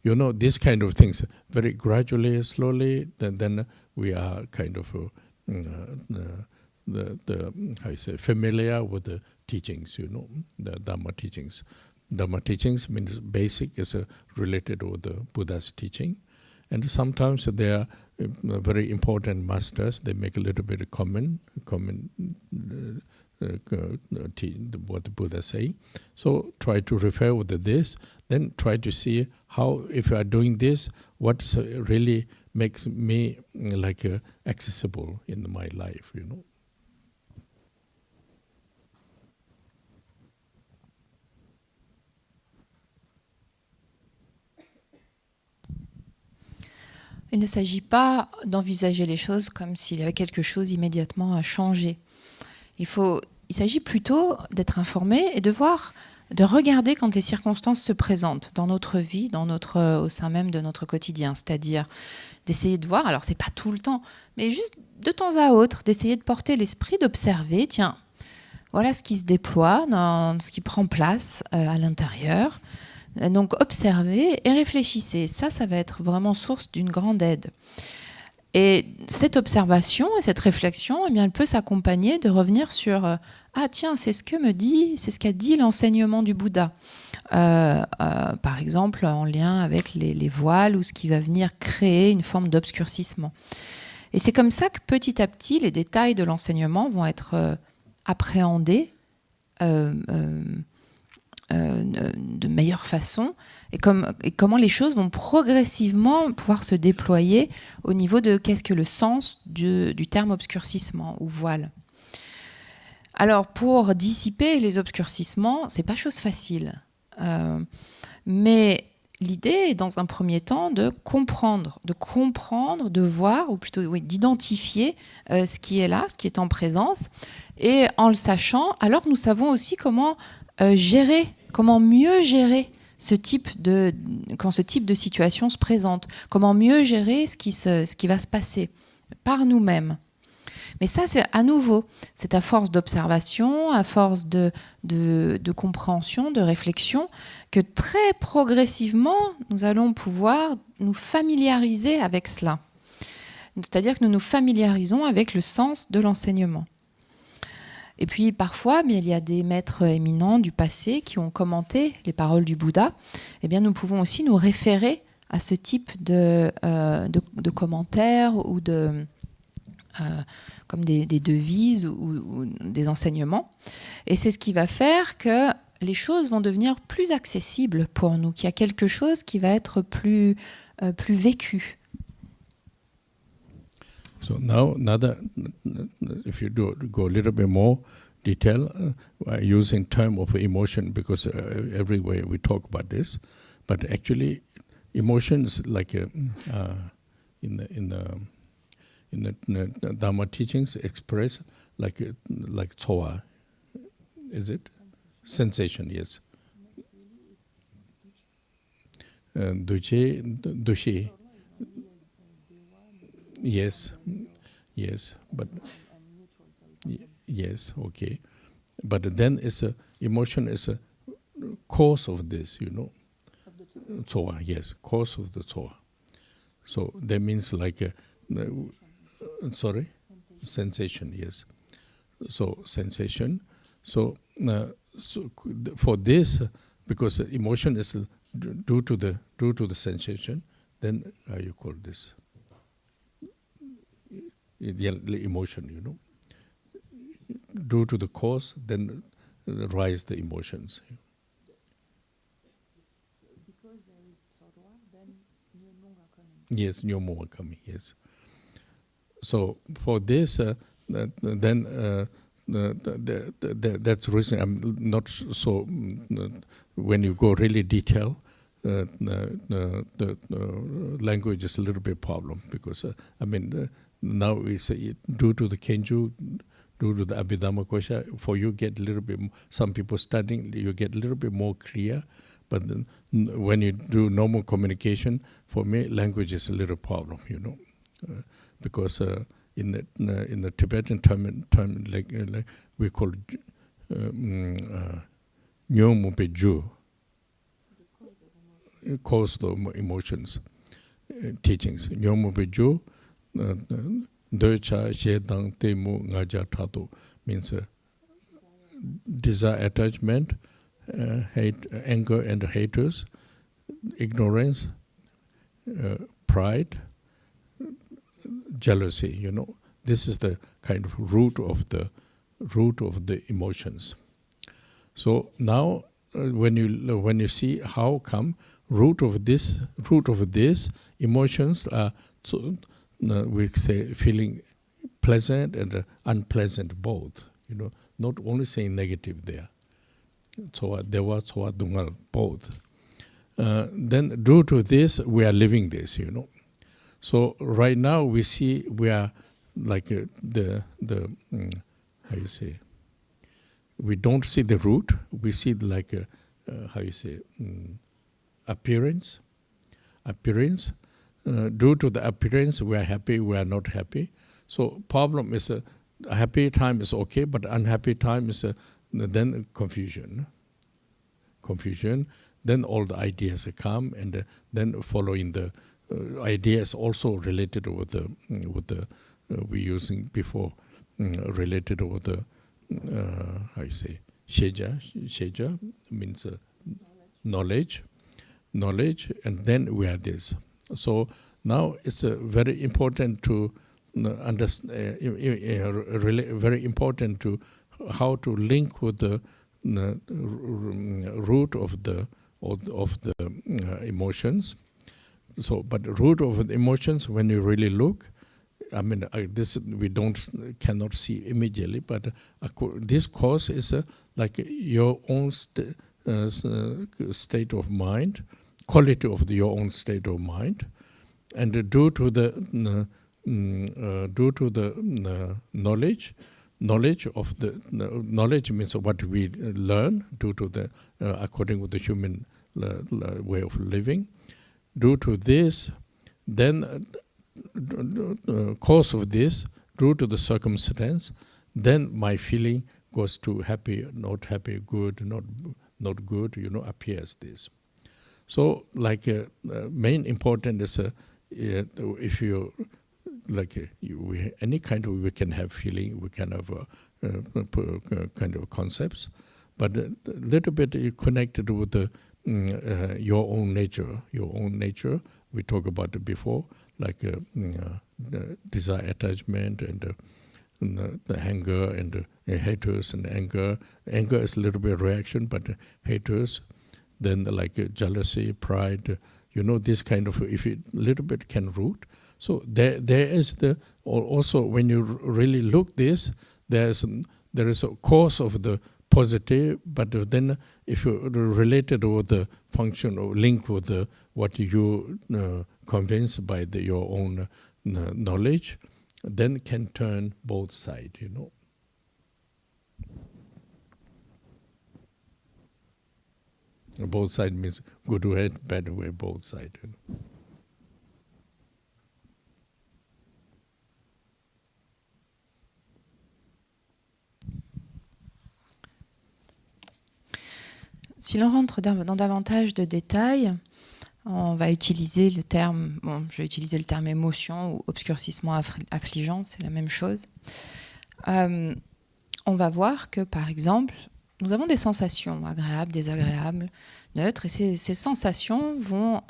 you know, these kind of things very gradually, slowly. Then we are kind of how you say, familiar with the teachings, you know, the Dharma teachings. Dharma teachings means basic is related with the Buddha's teaching, and sometimes they are very important masters. They make a little bit of comment what the Buddha say. So try to refer with this, then try to see how, if you are doing this, what really makes me like accessible in my life, you know. Il ne s'agit pas d'envisager les choses comme s'il y avait quelque chose immédiatement à changer. Il s'agit plutôt d'être informé et de regarder quand les circonstances se présentent dans notre vie, au sein même de notre quotidien. C'est-à-dire d'essayer de voir, alors c'est pas tout le temps, mais juste de temps à autre, d'essayer de porter l'esprit, d'observer, tiens, voilà ce qui se déploie, ce qui prend place à l'intérieur. Donc observez et réfléchissez. Ça va être vraiment source d'une grande aide. Et cette observation et cette réflexion, eh bien, elle peut s'accompagner de revenir sur ah tiens, c'est ce qu'a dit l'enseignement du Bouddha. Par exemple, en lien avec les voiles ou ce qui va venir créer une forme d'obscurcissement. Et c'est comme ça que petit à petit, les détails de l'enseignement vont être appréhendés de meilleure façon, et comment les choses vont progressivement pouvoir se déployer au niveau de qu'est-ce que le sens du terme obscurcissement ou voile. Alors pour dissiper les obscurcissements, c'est pas chose facile, mais l'idée est dans un premier temps de comprendre, de voir, ou plutôt d'identifier ce qui est là, ce qui est en présence, et en le sachant, alors nous savons aussi comment mieux gérer quand ce type de situation se présente, comment mieux gérer ce qui va se passer par nous-mêmes. Mais ça, c'est à nouveau, c'est à force d'observation, à force de compréhension, de réflexion, que très progressivement, nous allons pouvoir nous familiariser avec cela. C'est-à-dire que nous nous familiarisons avec le sens de l'enseignement. Et puis parfois, il y a des maîtres éminents du passé qui ont commenté les paroles du Bouddha. Eh bien, nous pouvons aussi nous référer à ce type de commentaires ou comme des devises ou des enseignements. Et c'est ce qui va faire que les choses vont devenir plus accessibles pour nous, qu'il y a quelque chose qui va être plus vécu. So now if you go a little bit more detail, using term of emotion, because everywhere we talk about this, but actually emotions like in the Dharma teachings express like choix, is it? Sensation, yes. Dushi. Yes, but yes, okay. But then emotion is a cause of this, Of the two. choix, yes, cause of the choix. So that means like, sorry? Sensation, yes. So sensation. So for this, because emotion is due to the sensation, then how you call this? Emotion, due to the cause, then rise the emotions. So because there is sorrow, then nous-mêmes are coming. Yes, nous-mêmes are coming. Yes. So for this, then that's the reason I'm not so. When you go really detail, the language is a little bit problem because now we say due to the Kenju, due to the Abhidhamma Kosha, for you get a little bit. Some people studying, you get a little bit more clear. But then when you do normal communication, for me, language is a little problem, because in the Tibetan term like we call nyomupe ju, cause the emotions, teachings. Nyomupe ju, docha shedang temu ngaja tato means desire, attachment, hate, anger and haters, ignorance, pride, jealousy. This is the kind of root of the emotions. So now, when you see how come root of this emotions are, we say feeling pleasant and unpleasant both. Not only saying negative there. So dewa, so dungal, both. Then due to this, we are living this, So right now we see we are like how you say, we don't see the root. We see like how you say, appearance. Due to the appearance, we are happy, we are not happy. So problem is a happy time is okay, but unhappy time is then confusion. Then all the ideas come, and then following the ideas also related with the we using before, related with the how you say, sheja means knowledge, and then we have this. So now it's very important to understand, very important to how to link with the root of the emotions. So, but root of the emotions, when you really look, this we cannot see immediately, but this cause is like your own state of mind, quality of your own state of mind, and due to the knowledge of the knowledge means what we learn due to the according to the human way of living. Due to this, then cause of this, due to the circumstance, then my feeling goes to happy, not happy, good, not good, appears this. So like main important is if you like any kind of, we can have feeling, we can have kind of concepts, but a little bit connected with the your own nature. We talked about it before, like the desire, attachment, and the anger, and haters and anger. Anger is a little bit reaction, but haters, then like jealousy, pride, this kind of, if it little bit can root. So there is also when you really look this, there is a cause of the positive, but then if you relate it with the function or link with what you convinced by your own knowledge, then can turn both sides, Both sides means good way, bad way, both sides. Si l'on rentre dans davantage de détails, on va utiliser le terme, je vais utiliser le terme émotion ou obscurcissement affligeant, c'est la même chose. On va voir que, par exemple, nous avons des sensations agréables, désagréables, neutres, et ces sensations vont,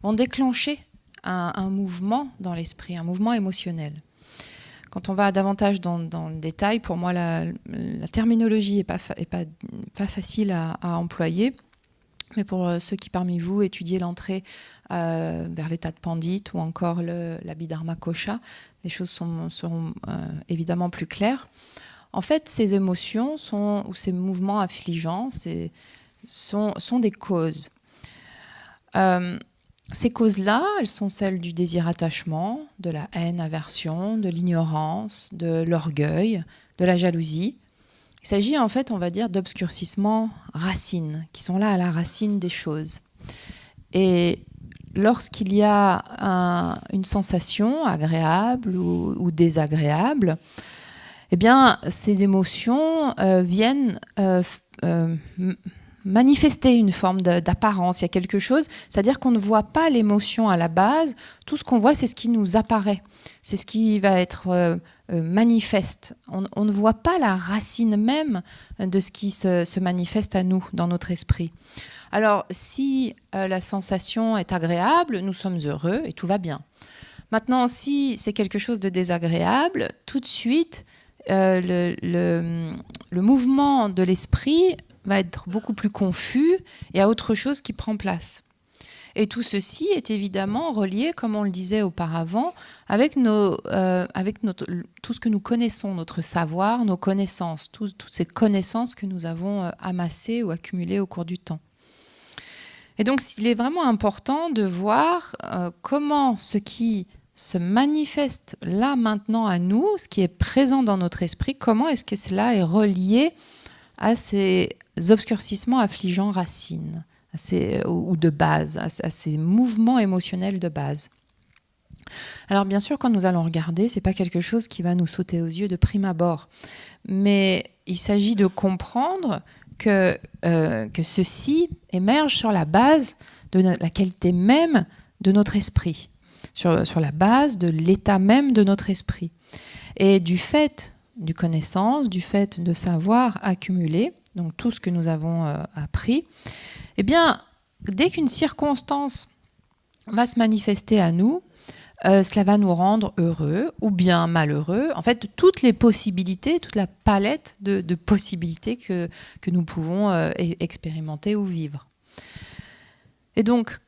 vont déclencher un mouvement dans l'esprit, un mouvement émotionnel. Quand on va davantage dans le détail, pour moi, la terminologie n'est pas facile à employer. Mais pour ceux qui parmi vous étudiez l'entrée vers l'état de pandite ou encore l'abhidharma kosha, les choses seront évidemment plus claires. En fait, ces émotions ou ces mouvements affligeants sont des causes. Ces causes-là, elles sont celles du désir-attachement, de la haine, aversion, de l'ignorance, de l'orgueil, de la jalousie. Il s'agit en fait, on va dire, d'obscurcissements racines, qui sont là à la racine des choses. Et lorsqu'il y a une sensation agréable ou désagréable, eh bien, ces émotions viennent manifester une forme d'apparence. Il y a quelque chose, c'est-à-dire qu'on ne voit pas l'émotion à la base. Tout ce qu'on voit, c'est ce qui nous apparaît. C'est ce qui va être manifeste. On ne voit pas la racine même de ce qui se manifeste à nous, dans notre esprit. Alors, si la sensation est agréable, nous sommes heureux et tout va bien. Maintenant, si c'est quelque chose de désagréable, tout de suite, le mouvement de l'esprit va être beaucoup plus confus et il y a autre chose qui prend place. Et tout ceci est évidemment relié, comme on le disait auparavant, avec tout ce que nous connaissons, notre savoir, nos connaissances, toutes ces connaissances que nous avons amassées ou accumulées au cours du temps. Et donc, il est vraiment important de voir comment ce qui se manifeste là maintenant à nous, ce qui est présent dans notre esprit, comment est-ce que cela est relié à ces obscurcissements affligeants racines, ou de base, à ces mouvements émotionnels de base. Alors bien sûr, quand nous allons regarder, ce n'est pas quelque chose qui va nous sauter aux yeux de prime abord, mais il s'agit de comprendre que ceci émerge sur la base de la qualité même de notre esprit, sur la base de l'état même de notre esprit. Et du fait du connaissance, du fait de savoir accumulé, donc tout ce que nous avons appris, eh bien, dès qu'une circonstance va se manifester à nous, cela va nous rendre heureux ou bien malheureux. En fait, toutes les possibilités, toute la palette de possibilités que nous pouvons expérimenter ou vivre. Et donc,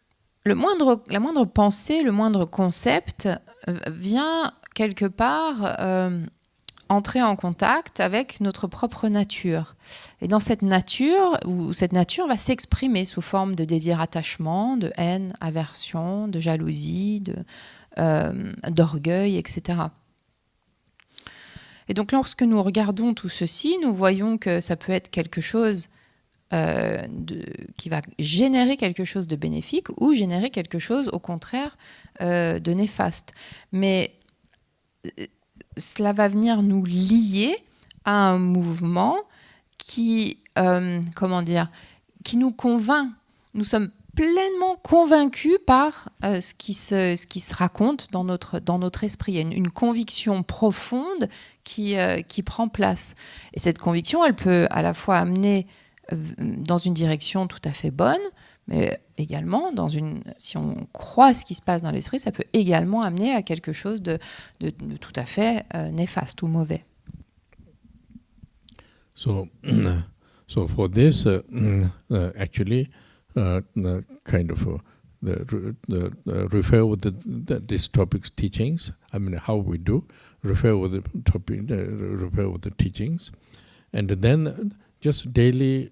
la moindre pensée, le moindre concept vient quelque part entrer en contact avec notre propre nature. Et dans cette nature va s'exprimer sous forme de désir-attachement, de haine, aversion, de jalousie, d'orgueil, etc. Et donc lorsque nous regardons tout ceci, nous voyons que ça peut être quelque chose qui va générer quelque chose de bénéfique ou générer quelque chose, au contraire, de néfaste. Mais cela va venir nous lier à un mouvement qui nous convainc. Nous sommes pleinement convaincus par ce qui se raconte dans notre esprit. Il y a une conviction profonde qui prend place. Et cette conviction, elle peut à la fois amener dans une direction tout à fait bonne, mais également, si on croit ce qui se passe dans l'esprit, ça peut également amener à quelque chose de tout à fait néfaste ou mauvais. So for this, actually, kind of refer with this topic's teachings. I mean, how we do refer with the topic, refer with the teachings, and then just daily,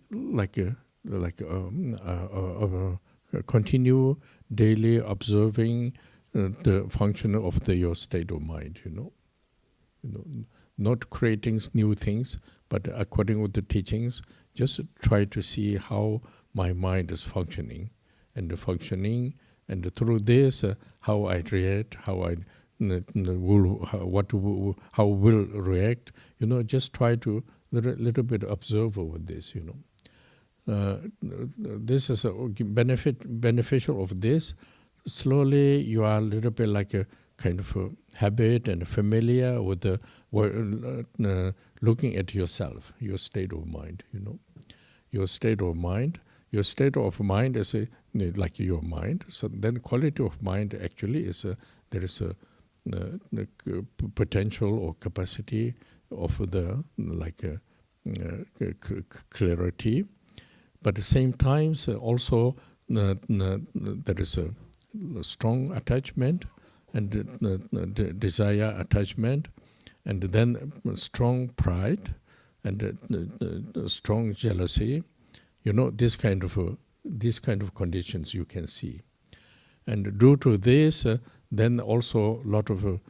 continue daily observing the function of your state of mind. Not creating new things, but according with the teachings, just try to see how my mind is functioning, and through this, how I react, how will react. Just try to little bit observe over this, you know. This is a beneficial of this. Slowly, you are a little bit like a kind of a habit and familiar with the looking at yourself, your state of mind, you know. Your state of mind is like your mind. So then quality of mind actually is there is a potential or capacity of the like clarity. But at the same time, also there is a strong attachment and desire attachment, and then strong pride and strong jealousy. You know, this kind of conditions you can see. And due to this, then also a lot of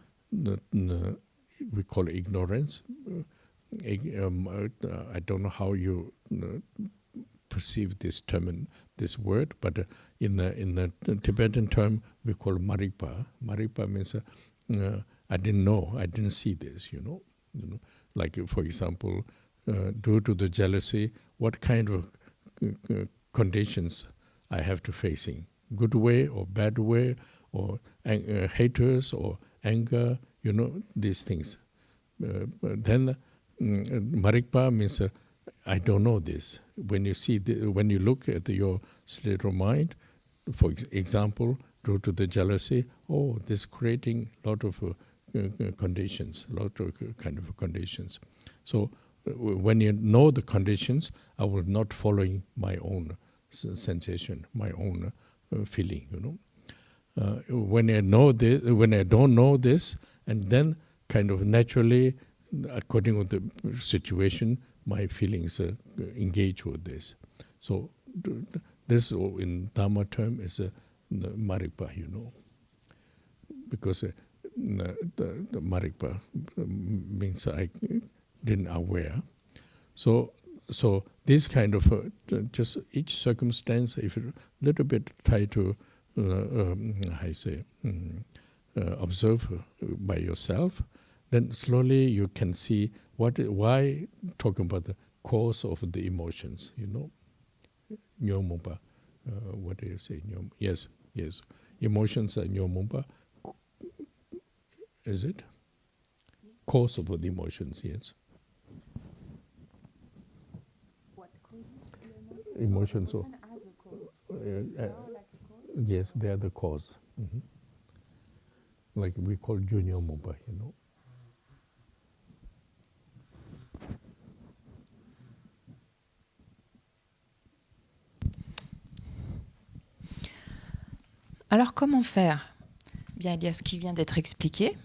we call it ignorance. I don't know how you perceive this term, this word, but in the Tibetan term we call maripa. Maripa means I didn't know, I didn't see this. You know, like for example, due to the jealousy, what kind of conditions I have to facing, good way or bad way, or haters or anger. You know, these things. Then marikpa means I don't know this. When you see, when you look at your state of mind, for example, due to the jealousy, this creating a lot of conditions, lot of kind of conditions. So when you know the conditions, I will not following my own sensation, my own feeling. You know, when I know this, when I don't know this, and then kind of naturally, according to the situation, my feelings engage with this. So this in Dharma term is a marikpa, you know, because the marikpa means I didn't aware. So this kind of just each circumstance, if you a little bit try to observe by yourself, then slowly you can see why talking about the cause of the emotions, you know. Nyomumpa, what do you say? Yes. Emotions are nyomumpa. Is it? Cause of the emotions, yes. What causes emotions? Emotion as a cause. Yes, they are the cause. Mm-hmm. Like we call junior mumpa, you know. Alors comment faire ? Bien, il y a ce qui vient d'être expliqué.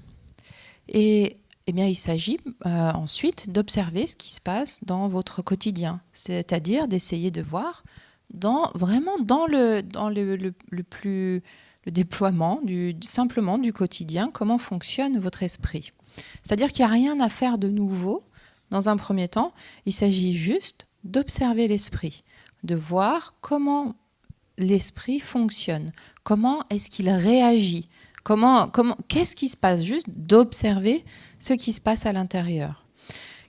Et bien, il s'agit ensuite d'observer ce qui se passe dans votre quotidien, c'est-à-dire d'essayer de voir vraiment dans le déploiement simplement du quotidien, comment fonctionne votre esprit. C'est-à-dire qu'il n'y a rien à faire de nouveau dans un premier temps, il s'agit juste d'observer l'esprit, de voir comment l'esprit fonctionne, comment est-ce qu'il réagit, qu'est-ce qui se passe, juste d'observer ce qui se passe à l'intérieur.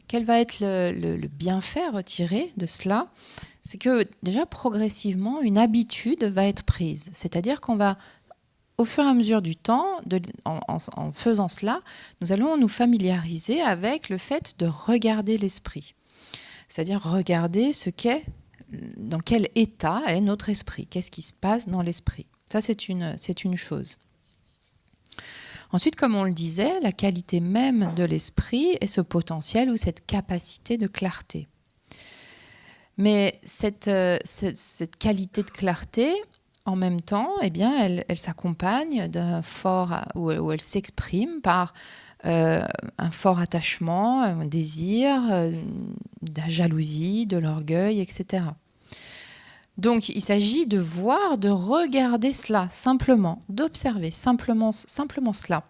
Quel va être le bienfait retiré de cela ? C'est que déjà progressivement, une habitude va être prise. C'est-à-dire qu'on va, au fur et à mesure du temps, en faisant cela, nous allons nous familiariser avec le fait de regarder l'esprit. C'est-à-dire regarder dans quel état est notre esprit, qu'est-ce qui se passe dans l'esprit. Ça, c'est une chose. Ensuite, comme on le disait, la qualité même de l'esprit est ce potentiel ou cette capacité de clarté. Mais cette qualité de clarté, en même temps, eh bien, elle s'accompagne d'un fort, où elle s'exprime par un fort attachement, un désir, de la jalousie, de l'orgueil, etc. Donc, il s'agit de voir, de regarder cela, simplement, d'observer simplement cela,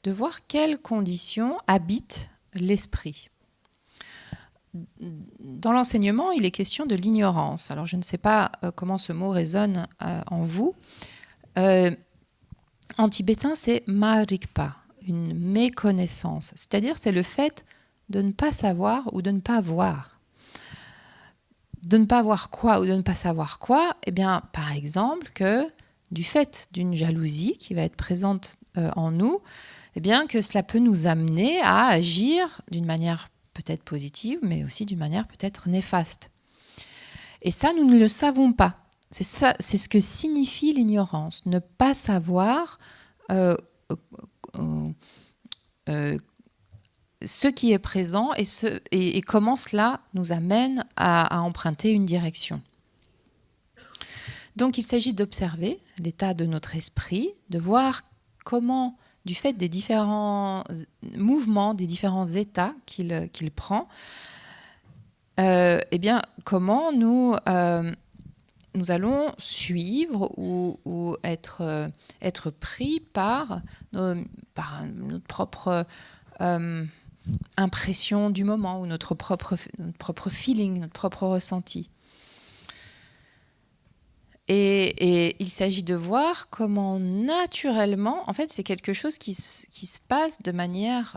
de voir quelles conditions habitent l'esprit. Dans l'enseignement, il est question de l'ignorance. Alors, je ne sais pas comment ce mot résonne en vous. En tibétain, c'est marikpa, une méconnaissance. C'est-à-dire, c'est le fait de ne pas savoir ou de ne pas voir. De ne pas voir quoi ou de ne pas savoir quoi? Eh bien, par exemple, que du fait d'une jalousie qui va être présente en nous, eh bien, que cela peut nous amener à agir d'une manière peut-être positive, mais aussi d'une manière peut-être néfaste. Et ça, nous ne le savons pas. C'est ça, c'est ce que signifie l'ignorance, ne pas savoir ce qui est présent et comment cela nous amène à emprunter une direction. Donc il s'agit d'observer l'état de notre esprit, de voir comment, du fait des différents mouvements, des différents états qu'il prend, eh bien, comment nous allons suivre ou être pris par notre propre impression du moment ou notre propre feeling, notre propre ressenti. Et il s'agit de voir comment naturellement, en fait, c'est quelque chose qui se passe de manière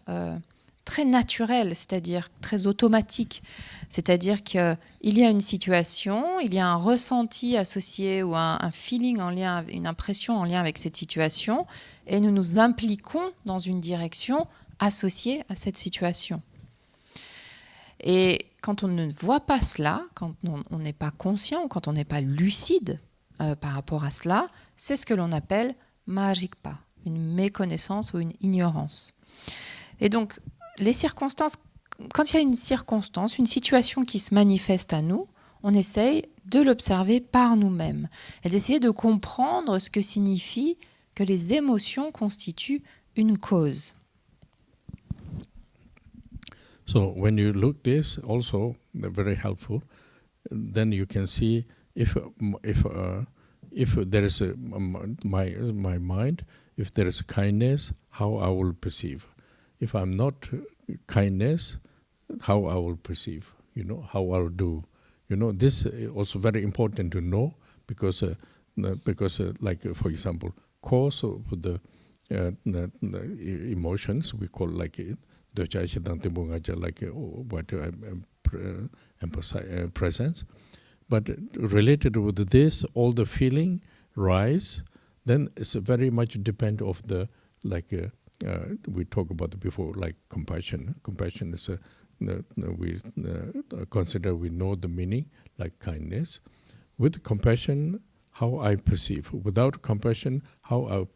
très naturelle, c'est-à-dire très automatique. C'est-à-dire qu'il y a une situation, il y a un ressenti associé ou un feeling en lien, une impression en lien avec cette situation, et nous nous impliquons dans une direction associée à cette situation. Et quand on ne voit pas cela, quand on n'est pas conscient, quand on n'est pas lucide par rapport à cela, c'est ce que l'on appelle marikpa, une méconnaissance ou une ignorance. Et donc, les circonstances, quand il y a une circonstance, une situation qui se manifeste à nous, on essaye de l'observer par nous-mêmes et d'essayer de comprendre ce que signifie que les émotions constituent une cause. So when you look this, also very helpful. Then you can see if there is my mind, if there is kindness, how I will perceive. If I'm not kindness, how I will perceive. How I'll do. This is also very important to know because like for example, cause of the emotions we call like like what emphasize presence, but related with this, all the feeling rise. Then it's very much depend of the we talked about before, like compassion. Compassion is we consider we know the meaning, like kindness. With compassion, how I perceive. Without compassion, how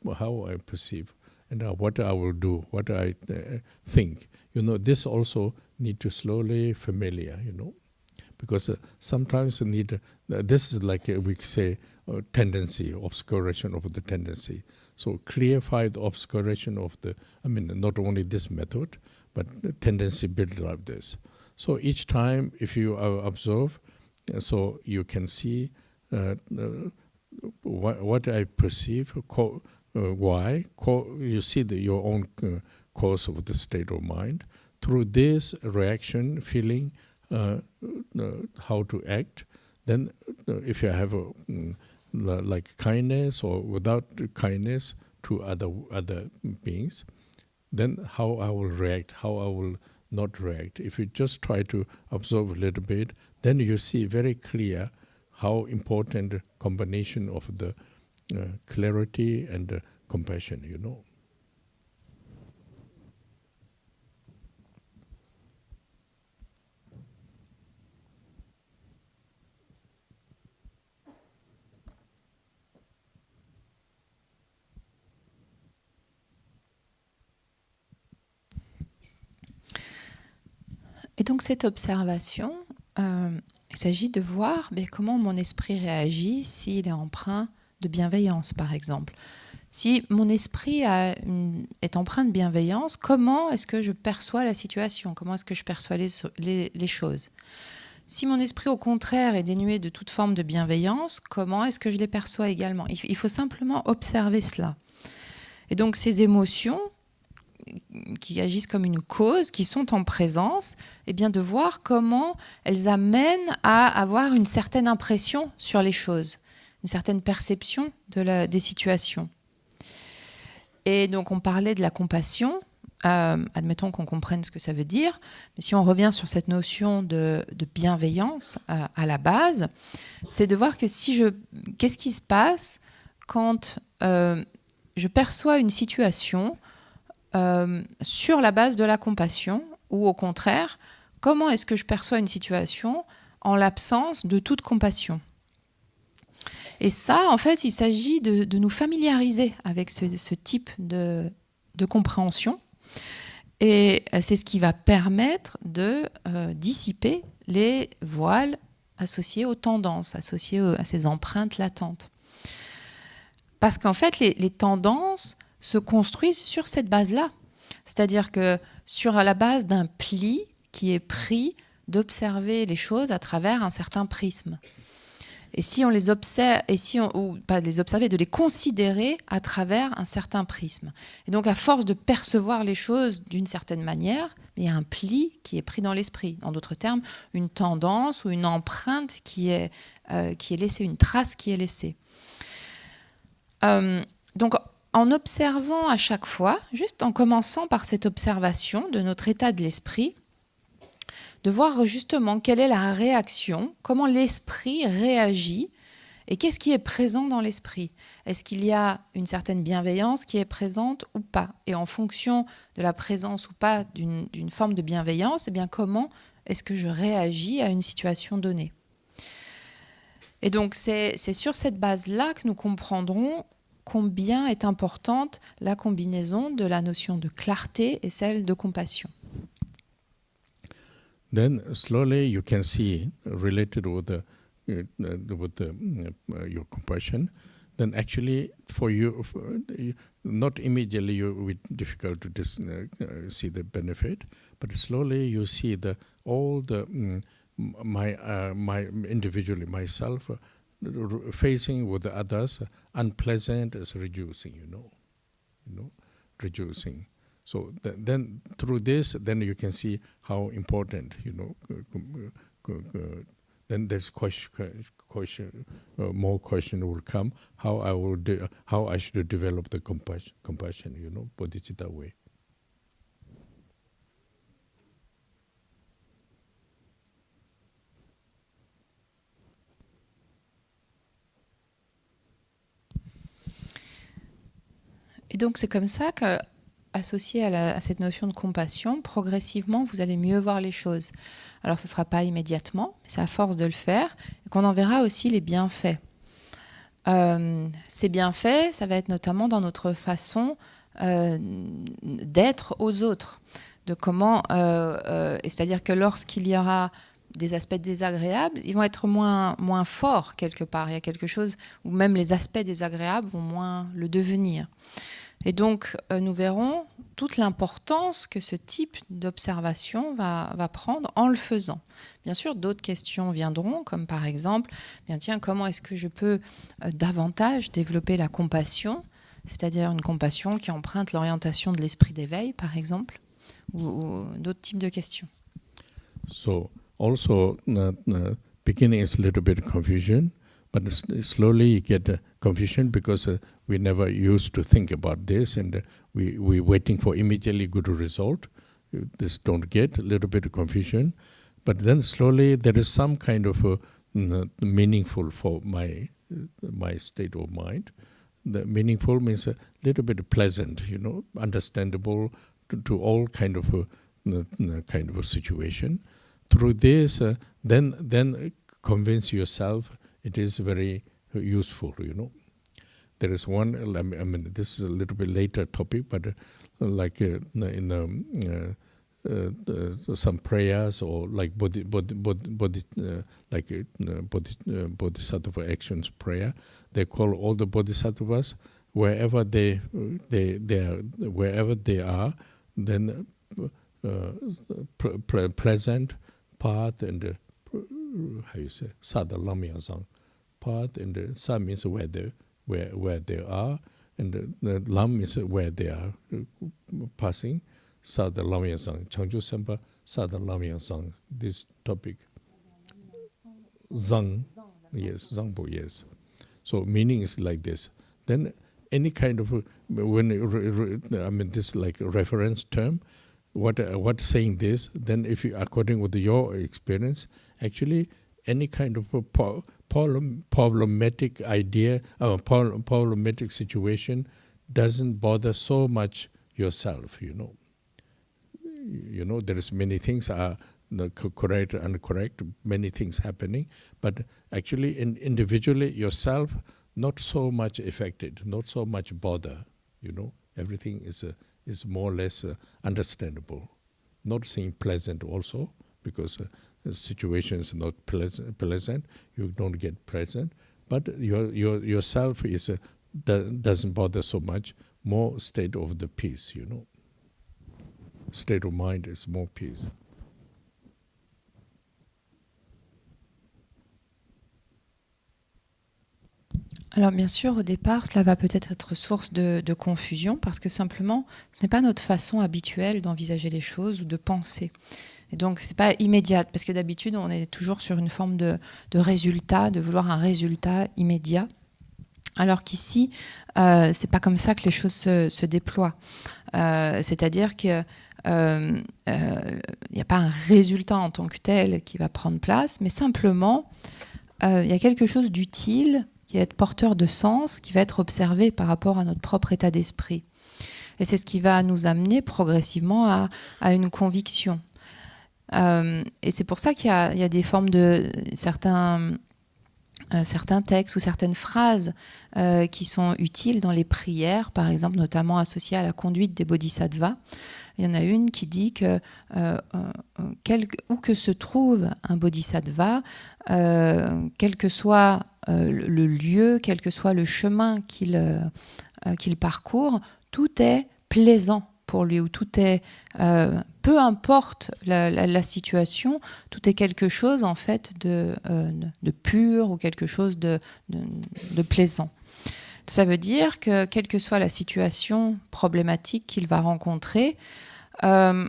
I perceive, and what I will do, what I think. This also need to slowly familiar. Because sometimes you need. This is like we say tendency, obscuration of the tendency. So clarify the obscuration of the. Not only this method, but the tendency build up this. So each time, if you observe, so you can see what I perceive. Why? You see your own cause of the state of mind. Through this reaction, feeling, how to act. Then, if you have like kindness or without kindness to other beings, then how I will react, how I will not react. If you just try to observe a little bit, then you see very clear how important combination of the clarity and compassion, Et donc cette observation, il s'agit de voir comment mon esprit réagit s'il est empreint de bienveillance, par exemple. Si mon esprit est empreint de bienveillance, comment est-ce que je perçois la situation? Comment est-ce que je perçois les choses? Si mon esprit, au contraire, est dénué de toute forme de bienveillance, comment est-ce que je les perçois également? Il faut simplement observer cela. Et donc ces émotions qui agissent comme une cause, qui sont en présence, eh bien de voir comment elles amènent à avoir une certaine impression sur les choses, une certaine perception des situations. Et donc on parlait de la compassion. admettons qu'on comprenne ce que ça veut dire, mais si on revient sur cette notion de bienveillance à la base, c'est de voir que qu'est-ce qui se passe quand je perçois une situation sur la base de la compassion, ou au contraire, comment est-ce que je perçois une situation en l'absence de toute compassion. Et ça, en fait, il s'agit de nous familiariser avec ce type de compréhension. Et c'est ce qui va permettre de dissiper les voiles associés aux tendances, associés à ces empreintes latentes. Parce qu'en fait, les tendances se construisent sur cette base-là. C'est-à-dire que sur la base d'un pli qui est pris d'observer les choses à travers un certain prisme. Et si on les observe, ou pas de les observer, de les considérer à travers un certain prisme. Et donc, à force de percevoir les choses d'une certaine manière, il y a un pli qui est pris dans l'esprit. En d'autres termes, une tendance ou une empreinte qui est laissée, une trace qui est laissée. Donc, en observant à chaque fois, juste en commençant par cette observation de notre état de l'esprit, de voir justement quelle est la réaction, comment l'esprit réagit et qu'est-ce qui est présent dans l'esprit. Est-ce qu'il y a une certaine bienveillance qui est présente ou pas? Et en fonction de la présence ou pas d'une forme de bienveillance, eh bien comment est-ce que je réagis à une situation donnée? Et donc c'est sur cette base-là que nous comprendrons combien est importante la combinaison de la notion de clarté et celle de compassion. Then slowly you can see, related with your compassion, then actually for you, not immediately it will be difficult to see the benefit, but slowly you see my individually, myself, facing with the others, unpleasant is reducing, reducing. So then through this, then you can see how important, then there's more question will come, how I should develop the compassion, bodhicitta way. Et donc c'est comme ça que, associé à cette notion de compassion, progressivement, vous allez mieux voir les choses. Alors, ce ne sera pas immédiatement, mais c'est à force de le faire qu'on en verra aussi les bienfaits. Ces bienfaits, ça va être notamment dans notre façon d'être aux autres. De comment, c'est-à-dire que lorsqu'il y aura des aspects désagréables, ils vont être moins forts quelque part. Il y a quelque chose où même les aspects désagréables vont moins le devenir. Et donc, nous verrons toute l'importance que ce type d'observation va prendre en le faisant. Bien sûr, d'autres questions viendront, comme par exemple, comment est-ce que je peux davantage développer la compassion, c'est-à-dire une compassion qui emprunte l'orientation de l'esprit d'éveil, par exemple, ou d'autres types de questions. So, also, beginning is a little bit of confusion, but slowly you get confusion because we never used to think about this, and we're waiting for immediately good result. This don't get a little bit of confusion, but then slowly there is some kind of meaningful for my state of mind. The meaningful means a little bit pleasant, understandable to all kind of a situation. Through this, then convince yourself it is very useful, There is one, this is a little bit later topic, but like in some prayers or like bodhisattva actions prayer, they call all the bodhisattvas wherever they are, then pleasant path and how you say sada lamyasang path, and sa means where they are, and the lam is where they are passing. Sada lamyasang changju sempa sada lamyasang. This topic zang, yes, zangpo, yes. So meaning is like this. Then any kind of this like a reference term. What saying this? Then, if you according with your experience, actually any kind of a problematic idea, problematic situation doesn't bother so much yourself. There is many things are correct and incorrect, many things happening, but actually individually yourself not so much affected, not so much bother. Everything is more or less understandable. Not saying pleasant also, because the situation is not pleasant. You don't get pleasant, but yourself is doesn't bother so much. More state of the peace. State of mind is more peace. Alors bien sûr, au départ, cela va peut-être être source de confusion parce que simplement, ce n'est pas notre façon habituelle d'envisager les choses ou de penser. Et donc, ce n'est pas immédiat, parce que d'habitude, on est toujours sur une forme de résultat, de vouloir un résultat immédiat. Alors qu'ici, ce n'est pas comme ça que les choses se déploient. C'est-à-dire qu'il n'y a pas un résultat en tant que tel qui va prendre place, mais simplement, il y a quelque chose d'utile qui va être porteur de sens, qui va être observé par rapport à notre propre état d'esprit. Et c'est ce qui va nous amener progressivement à une conviction. Et c'est pour ça qu'il y a des formes de certains textes ou certaines phrases qui sont utiles dans les prières, par exemple, notamment associées à la conduite des bodhisattvas. Il y en a une qui dit que où que se trouve un bodhisattva, quel que soit le lieu, quel que soit le chemin qu'il parcourt, tout est plaisant pour lui, ou tout est, peu importe la situation, tout est quelque chose en fait de pur ou quelque chose de plaisant. Ça veut dire que quelle que soit la situation problématique qu'il va rencontrer, eh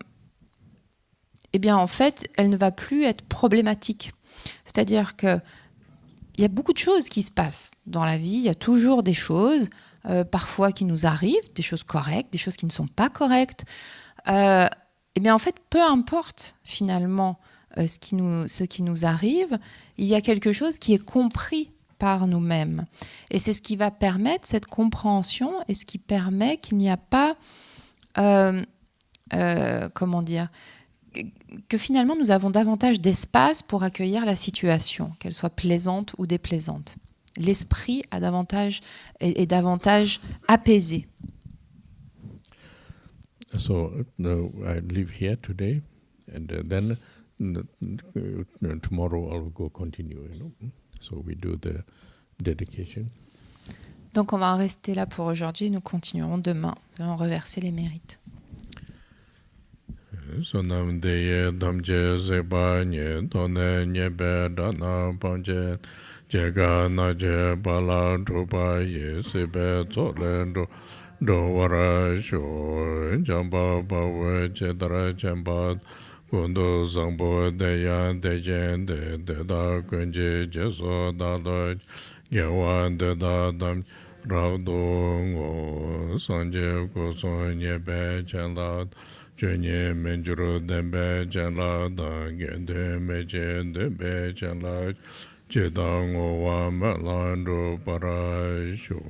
bien en fait, elle ne va plus être problématique. C'est-à-dire que il y a beaucoup de choses qui se passent dans la vie, il y a toujours des choses, parfois qui nous arrivent, des choses correctes, des choses qui ne sont pas correctes. Eh bien en fait, peu importe finalement ce qui nous arrive, il y a quelque chose qui est compris par nous-mêmes. Et c'est ce qui va permettre cette compréhension et ce qui permet qu'il n'y a pas, que finalement nous avons davantage d'espace pour accueillir la situation, qu'elle soit plaisante ou déplaisante. L'esprit est davantage apaisé. So I live here today, and then tomorrow I'll go continue. So we do the dedication. Donc on va en rester là pour aujourd'hui. Nous continuerons demain. Nous allons reverser les mérites. Sonam deye damje zeba nye done nyebe dana panje jega na je bala drupa ye sebe zolendo do wara sho jamba bawe jedara jamba gondo zambo deya dejen de da kunje jeso da do gewa de da dam ravdo sanje ko son nyebe jela Jenye menjuro dembe janla da gende meje dembe janla jedang owa melandro parasho.